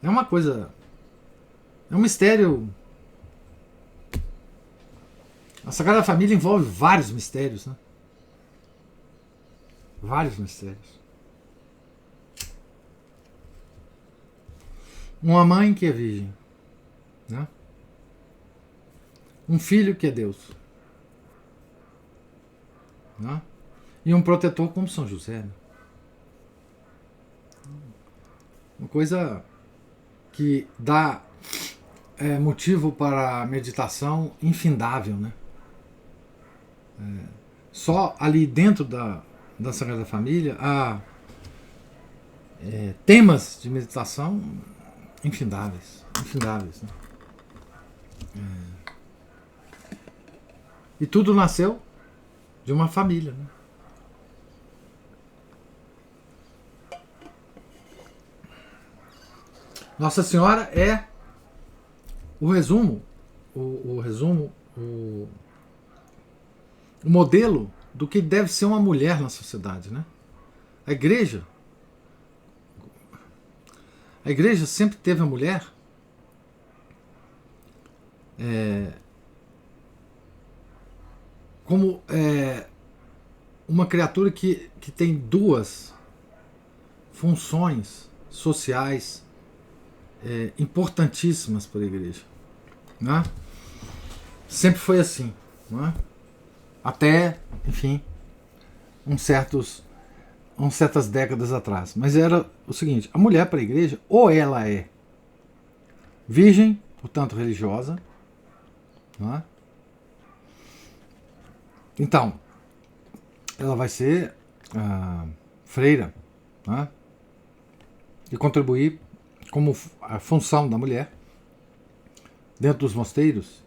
Speaker 1: É uma coisa, é um mistério. A Sagrada Família envolve vários mistérios, né? Vários mistérios. Uma mãe que é virgem, né? Um filho que é Deus, né? E um protetor como São José, né? Uma coisa que dá motivo para a meditação infindável, né? Só ali dentro da Sagrada Família há temas de meditação infindáveis, né? E tudo nasceu de uma família, né? Nossa Senhora é o resumo, o modelo do que deve ser uma mulher na sociedade, né? A igreja sempre teve a mulher como uma criatura que tem duas funções sociais importantíssimas para a igreja, né? Sempre foi assim, né? Até, enfim, uns certas décadas atrás. Mas era o seguinte: a mulher para a igreja, ou ela é virgem, portanto religiosa, não é? Então ela vai ser freira, não é? E contribuir como a função da mulher dentro dos mosteiros,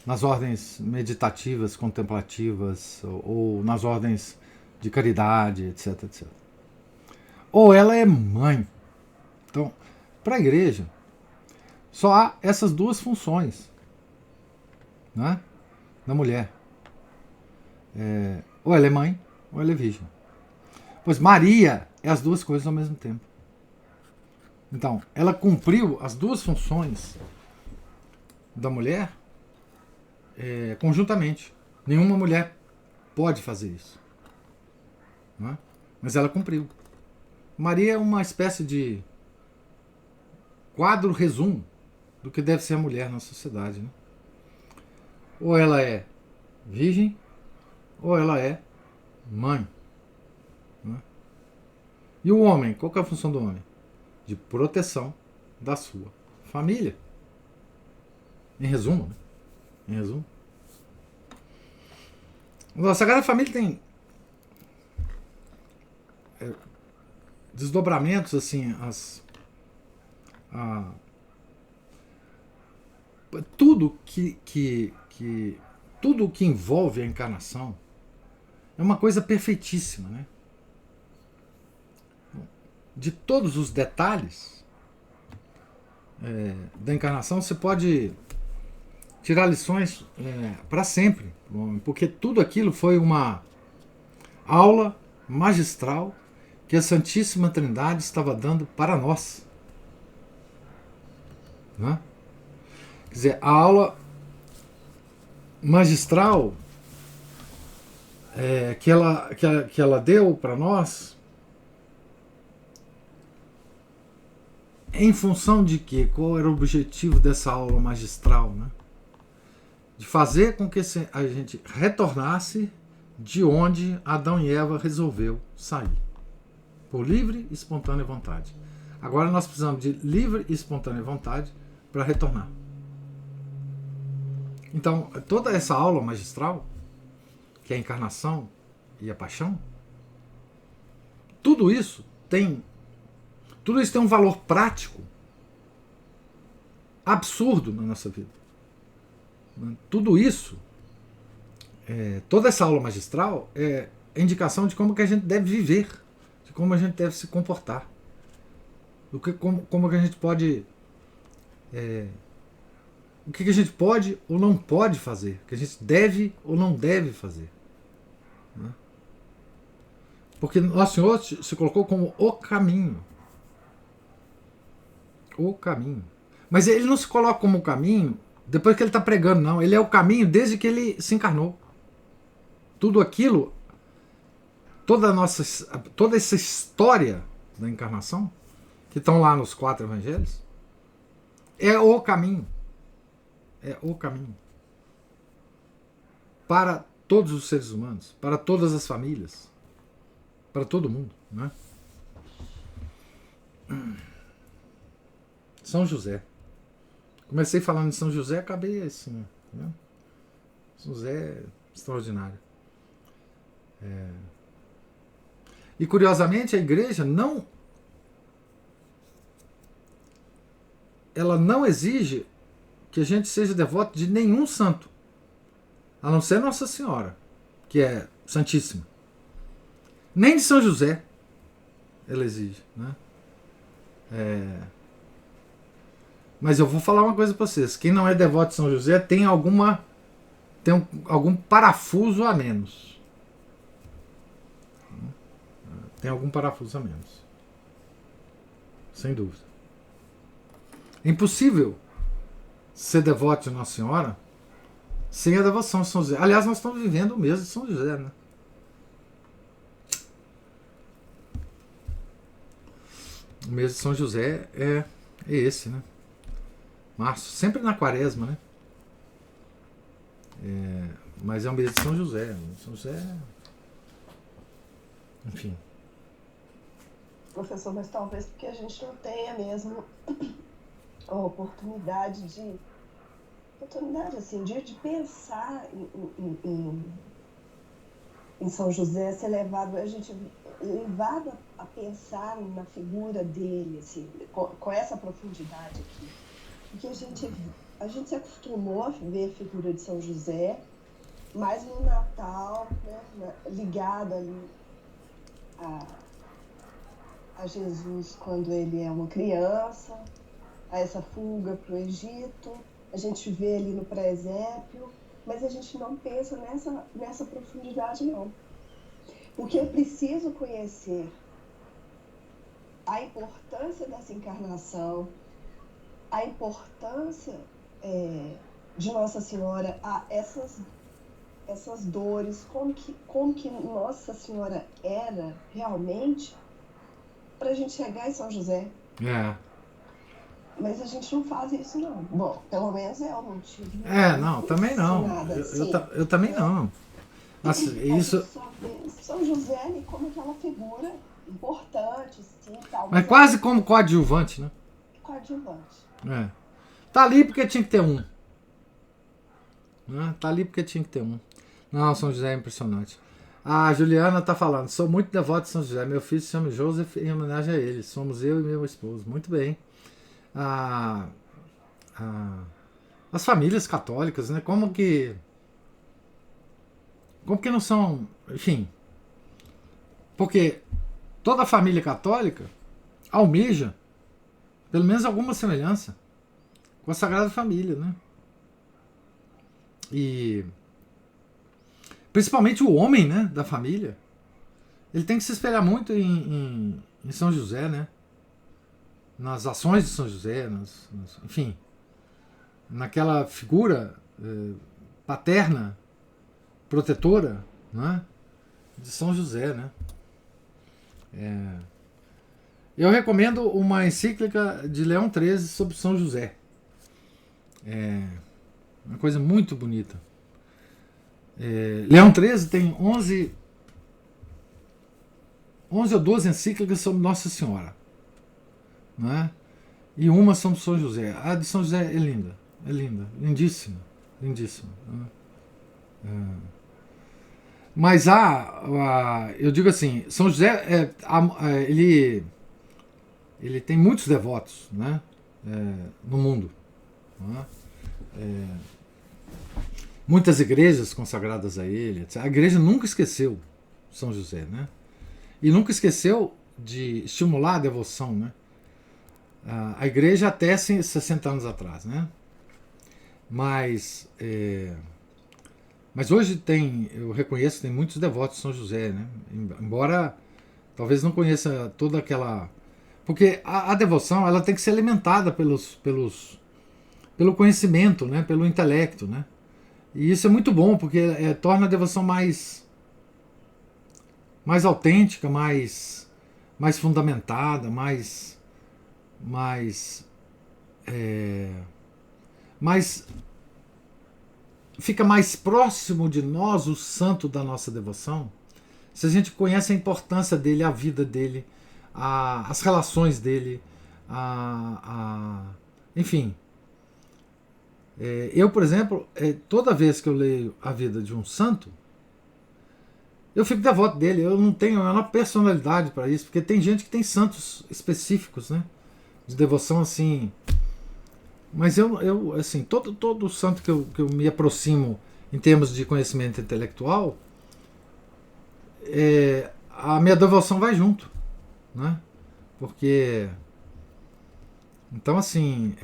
Speaker 1: nas ordens meditativas, contemplativas, ou nas ordens de caridade, etc, etc. Ou ela é mãe. Então, para a igreja, só há essas duas funções, né, da mulher. Ou ela é mãe, ou ela é virgem. Pois Maria é as duas coisas ao mesmo tempo. Então, ela cumpriu as duas funções da mulher conjuntamente. Nenhuma mulher pode fazer isso, né? Mas ela cumpriu. Maria é uma espécie de quadro resumo do que deve ser a mulher na sociedade, né? Ou ela é virgem, ou ela é mãe, né? E o homem, qual que é a função do homem? De proteção da sua família. Em resumo, né? Em resumo. A Sagrada Família tem desdobramentos, assim, tudo tudo que envolve a encarnação é uma coisa perfeitíssima, né? De todos os detalhes da encarnação, você pode tirar lições para sempre, porque tudo aquilo foi uma aula magistral que a Santíssima Trindade estava dando para nós, né? Quer dizer, a aula magistral que ela deu para nós, em função de quê? Qual era o objetivo dessa aula magistral, né? De fazer com que a gente retornasse de onde Adão e Eva resolveu sair, por livre e espontânea vontade. Agora nós precisamos de livre e espontânea vontade para retornar. Então, toda essa aula magistral, que é a encarnação e a paixão, tudo isso tem um valor prático absurdo na nossa vida. Tudo isso, toda essa aula magistral é indicação de como que a gente deve viver, de como a gente deve se comportar, como que a gente pode, o que a gente pode ou não pode fazer, o que a gente deve ou não deve fazer, né? Porque Nosso Senhor se colocou como o caminho. O caminho. Mas ele não se coloca como o caminho depois que ele está pregando, não. Ele é o caminho desde que ele se encarnou. Tudo aquilo, toda essa história da encarnação, que estão lá nos 4 evangelhos, é o caminho. É o caminho. Para todos os seres humanos, para todas as famílias, para todo mundo, né? São José. Comecei falando de São José, acabei assim, né? São José é extraordinário. E curiosamente a igreja ela não exige que a gente seja devoto de nenhum santo, a não ser Nossa Senhora, que é santíssima. Nem de São José ela exige, né? Mas eu vou falar uma coisa para vocês: quem não é devoto de São José tem alguma tem algum parafuso a menos. Tem algum parafuso a menos. Sem dúvida. É impossível ser devoto de Nossa Senhora sem a devoção de São José. Aliás, nós estamos vivendo o mês de São José, né? O mês de São José é esse, né? Março, sempre na quaresma, né? Mas é o mês de São José. São José. Enfim.
Speaker 2: Professor, mas talvez porque a gente não tenha mesmo a oportunidade assim, de pensar em São José, ser levado a pensar na figura dele, assim, com essa profundidade aqui. Porque a gente se acostumou a ver a figura de São José mais no Natal, né, ligado ali a Jesus quando ele é uma criança, a essa fuga para o Egito. A gente vê ali no presépio, mas a gente não pensa nessa profundidade, não. Porque eu preciso conhecer a importância dessa encarnação, a importância de Nossa Senhora, essas dores, como que Nossa Senhora era realmente, para a gente chegar em São José. Mas a gente não faz isso, não. Bom, pelo menos eu não tive.
Speaker 1: Não, também não. Eu também não. Nossa, isso...
Speaker 2: Só vê São José ali como aquela figura importante, sim, tal.
Speaker 1: Mas quase como coadjuvante, né?
Speaker 2: Coadjuvante.
Speaker 1: Tá ali porque tinha que ter um. Tá ali porque tinha que ter um. Não, São José é impressionante. A Juliana tá falando, sou muito devoto de São José. Meu filho se chama Joseph em homenagem a ele. Somos eu e meu esposo. Muito bem. As famílias católicas, né? Como que não são... Enfim. Porque toda família católica almeja pelo menos alguma semelhança com a Sagrada Família, né? E principalmente o homem, né, da família, ele tem que se espelhar muito em São José, né? Nas ações de São José, enfim, naquela figura paterna, protetora, né, de São José, né? Eu recomendo uma encíclica de Leão XIII sobre São José. Uma coisa muito bonita. Leão XIII tem 11 ou 12 encíclicas sobre Nossa Senhora, né? E uma sobre São José. A de São José é linda, lindíssima, lindíssima. Mas eu digo assim, São José ele tem muitos devotos, né? No mundo, né? Muitas igrejas consagradas a ele, etc. A igreja nunca esqueceu São José, né? E nunca esqueceu de estimular a devoção, né? A igreja até 60 anos atrás, né? Mas hoje eu reconheço que tem muitos devotos de São José, né? Embora talvez não conheça toda aquela... Porque a devoção ela tem que ser alimentada pelo conhecimento, né? Pelo intelecto, né? E isso é muito bom, porque torna a devoção mais autêntica, mais fundamentada, mais fica mais próximo de nós o santo da nossa devoção, se a gente conhece a importância dele, a vida dele, as relações dele, enfim. Eu, por exemplo, toda vez que eu leio a vida de um santo, eu fico devoto dele. Eu não tenho a menor personalidade para isso, porque tem gente que tem santos específicos, né, de devoção assim. Mas eu assim, todo santo que eu me aproximo em termos de conhecimento intelectual, a minha devoção vai junto, né? Porque então assim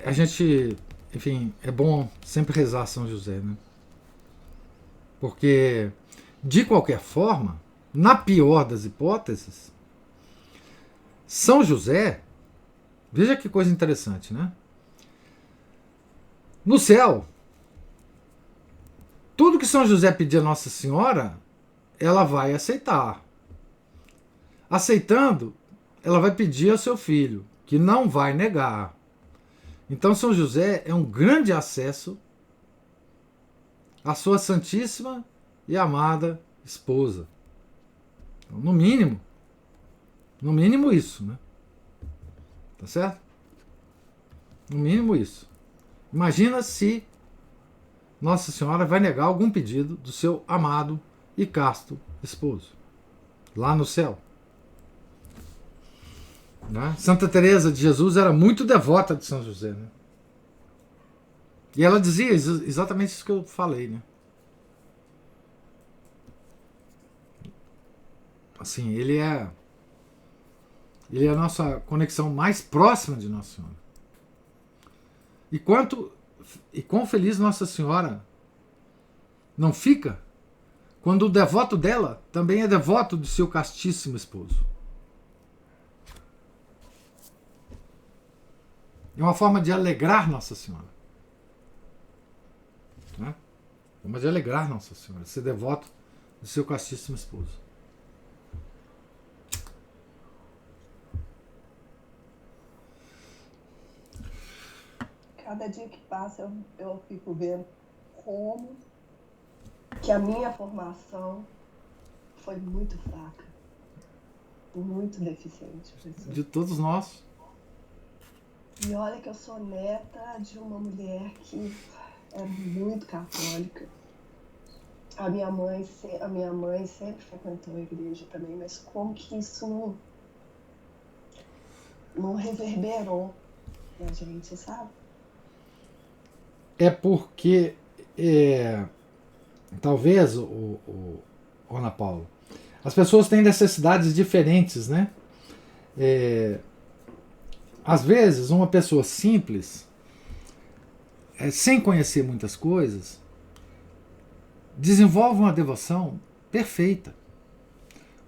Speaker 1: a gente, enfim, é bom sempre rezar São José, né? Porque, de qualquer forma, na pior das hipóteses, São José, veja que coisa interessante, né? No céu, tudo que São José pedir a Nossa Senhora, ela vai aceitar. Aceitando, ela vai pedir ao seu filho, que não vai negar. Então São José é um grande acesso à sua santíssima e amada esposa. Então, no mínimo isso, né? Tá certo? No mínimo isso. Imagina se Nossa Senhora vai negar algum pedido do seu amado e casto esposo, lá no céu. Né? Santa Teresa de Jesus era muito devota de São José, né? E ela dizia exatamente isso que eu falei, né? Assim, ele é a nossa conexão mais próxima de Nossa Senhora. E quão feliz Nossa Senhora não fica quando o devoto dela também é devoto do seu castíssimo esposo. É uma forma de alegrar Nossa Senhora. Né? Forma de alegrar Nossa Senhora, ser devoto do seu castíssimo esposo.
Speaker 2: Cada dia que passa eu fico vendo como que a minha formação foi muito fraca, muito deficiente.
Speaker 1: De todos nós.
Speaker 2: E olha que eu sou neta de uma mulher que é muito católica. A minha mãe sempre frequentou a igreja também, mas como que isso não reverberou na gente, sabe?
Speaker 1: É porque talvez, Ana Paula, as pessoas têm necessidades diferentes, né? Às vezes, uma pessoa simples, sem conhecer muitas coisas, desenvolve uma devoção perfeita.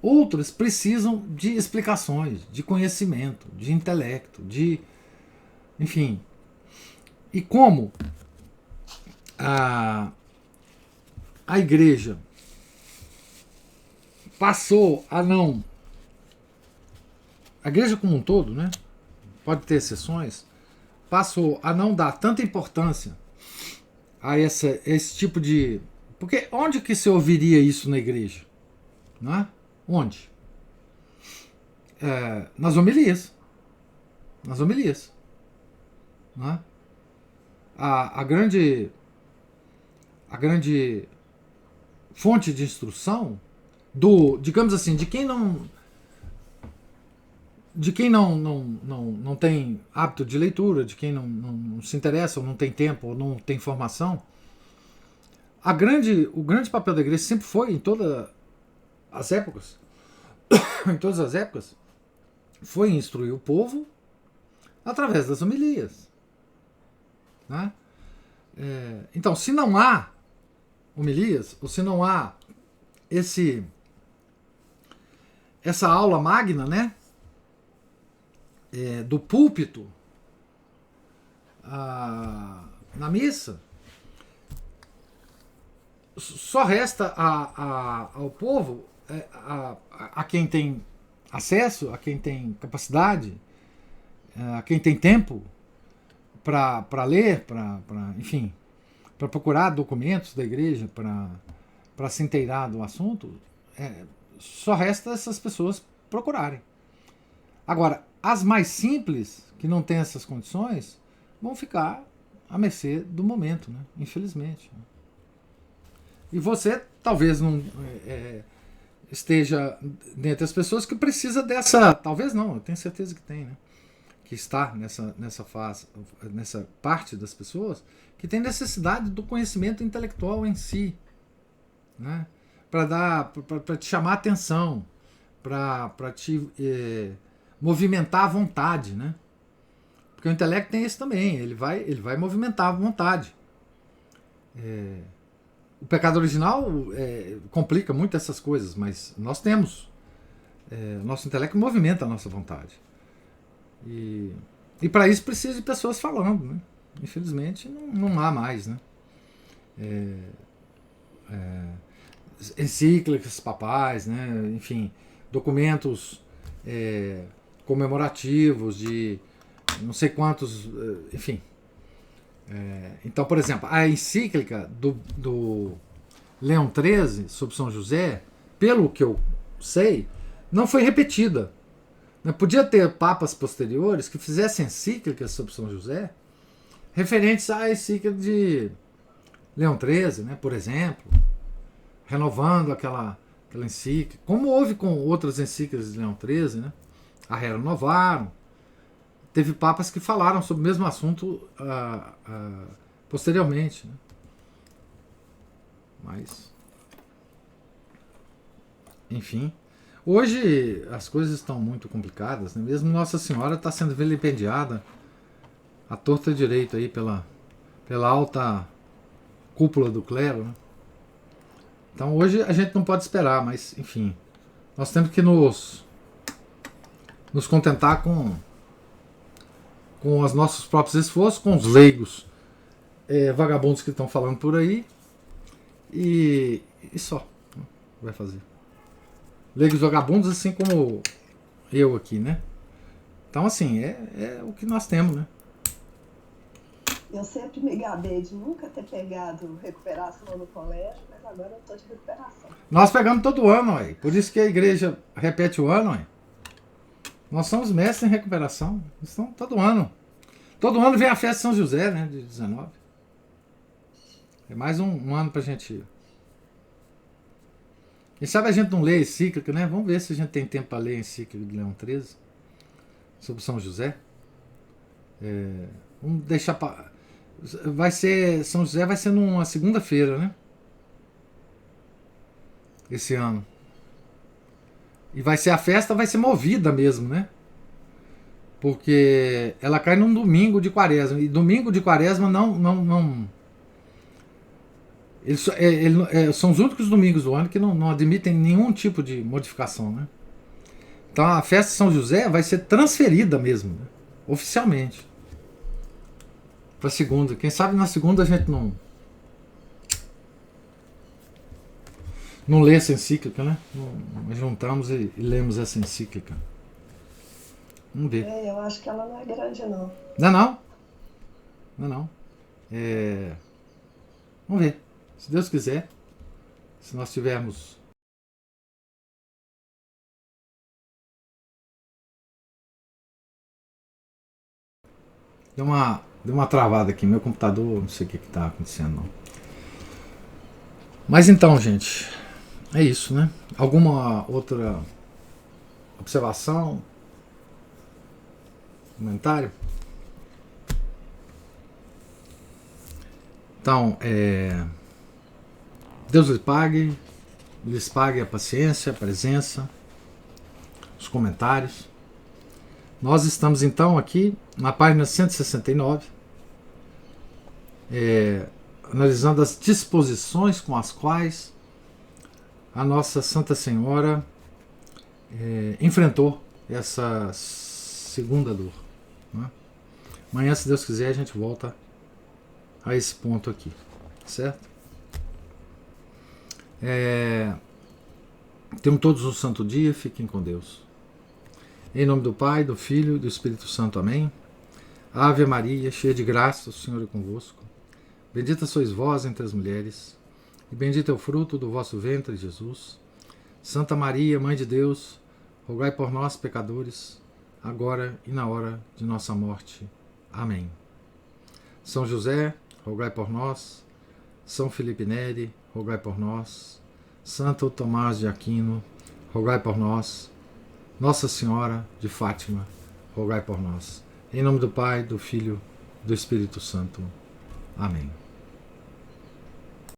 Speaker 1: Outras precisam de explicações, de conhecimento, de intelecto, enfim. E como a igreja passou a não... A igreja como um todo, né? Pode ter exceções, passou a não dar tanta importância a esse tipo de... Porque onde que se ouviria isso na igreja? Né? Onde? Nas homilias. Nas homilias. Né? A grande fonte de instrução digamos assim, de quem não tem hábito de leitura, de quem não se interessa, ou não tem tempo, ou não tem formação, o grande papel da igreja sempre foi, em todas as épocas, foi instruir o povo através das homilias. Né? Então, se não há homilias, ou se não há essa aula magna, né? Do púlpito na missa, só resta ao povo, a quem tem acesso, a quem tem capacidade, a quem tem tempo para ler, enfim, para procurar documentos da igreja, para se inteirar do assunto, só resta essas pessoas procurarem. Agora, as mais simples, que não têm essas condições, vão ficar à mercê do momento, né? Infelizmente. E você talvez não esteja dentre as pessoas que precisa dessa... Talvez não, eu tenho certeza que tem, né? Que está nessa fase, nessa parte das pessoas que tem necessidade do conhecimento intelectual em si, né? Para te chamar a atenção, para te movimentar à vontade, né? Porque o intelecto tem isso também, ele vai movimentar a vontade. O pecado original complica muito essas coisas, mas nós temos. Nosso intelecto movimenta a nossa vontade. E para isso precisa de pessoas falando, né? Infelizmente não há mais, né? Encíclicas papais, né? Enfim, documentos comemorativos de não sei quantos, enfim. Então, por exemplo, a encíclica do Leão XIII sobre São José, pelo que eu sei, não foi repetida. Podia ter papas posteriores que fizessem encíclicas sobre São José referentes à encíclica de Leão XIII, né, por exemplo, renovando aquela encíclica, como houve com outras encíclicas de Leão XIII, né, a renovaram. Teve papas que falaram sobre o mesmo assunto posteriormente. Né? Mas, enfim, hoje as coisas estão muito complicadas. Né? Mesmo Nossa Senhora está sendo vilipendiada à torta e direito aí pela alta cúpula do clero. Né? Então hoje a gente não pode esperar, mas enfim, nós temos que nos contentar com os nossos próprios esforços, com os leigos vagabundos que estão falando por aí, e só. Vai fazer. Leigos vagabundos, assim como eu aqui, né? Então, assim, é o que nós temos, né?
Speaker 2: Eu sempre me gabei de nunca ter pegado recuperação no colégio, mas agora eu estou de recuperação.
Speaker 1: Nós pegamos todo ano, ué. Por isso que a igreja repete o ano, ué. Nós somos mestres em recuperação. Então, todo ano. Todo ano vem a festa de São José, né? De 19. É mais um ano pra gente. E sabe, a gente não lê a encíclica, né? Vamos ver se a gente tem tempo para ler a encíclica de Leão XIII sobre São José. Vamos deixar para. São José vai ser numa segunda-feira, né? Esse ano. E a festa vai ser movida mesmo, né? Porque ela cai num domingo de quaresma. E domingo de quaresma não. São os únicos domingos do ano que não admitem nenhum tipo de modificação, né? Então a festa de São José vai ser transferida mesmo, né? Oficialmente. Para segunda. Quem sabe na segunda a gente não lê essa encíclica, né? Nós juntamos e lemos essa encíclica. Vamos ver.
Speaker 2: Eu acho que ela não é grande, não.
Speaker 1: Não. Vamos ver. Se Deus quiser, se nós tivermos deu uma travada aqui, meu computador, não sei o que está acontecendo não. Mas então, gente, é isso, né? Alguma outra observação? Comentário? Então, Deus lhes pague a paciência, a presença, os comentários. Nós estamos então aqui na página 169, analisando as disposições com as quais a Nossa Santa Senhora enfrentou essa segunda dor. Né? Amanhã, se Deus quiser, a gente volta a esse ponto aqui, certo? Tenham todos um santo dia, fiquem com Deus. Em nome do Pai, do Filho e do Espírito Santo. Amém. Ave Maria, cheia de graça, o Senhor é convosco. Bendita sois vós entre as mulheres, e bendito é o fruto do vosso ventre, Jesus. Santa Maria, Mãe de Deus, rogai por nós, pecadores, agora e na hora de nossa morte. Amém. São José, rogai por nós. São Felipe Neri, rogai por nós. Santo Tomás de Aquino, rogai por nós. Nossa Senhora de Fátima, rogai por nós. Em nome do Pai, do Filho e do Espírito Santo. Amém.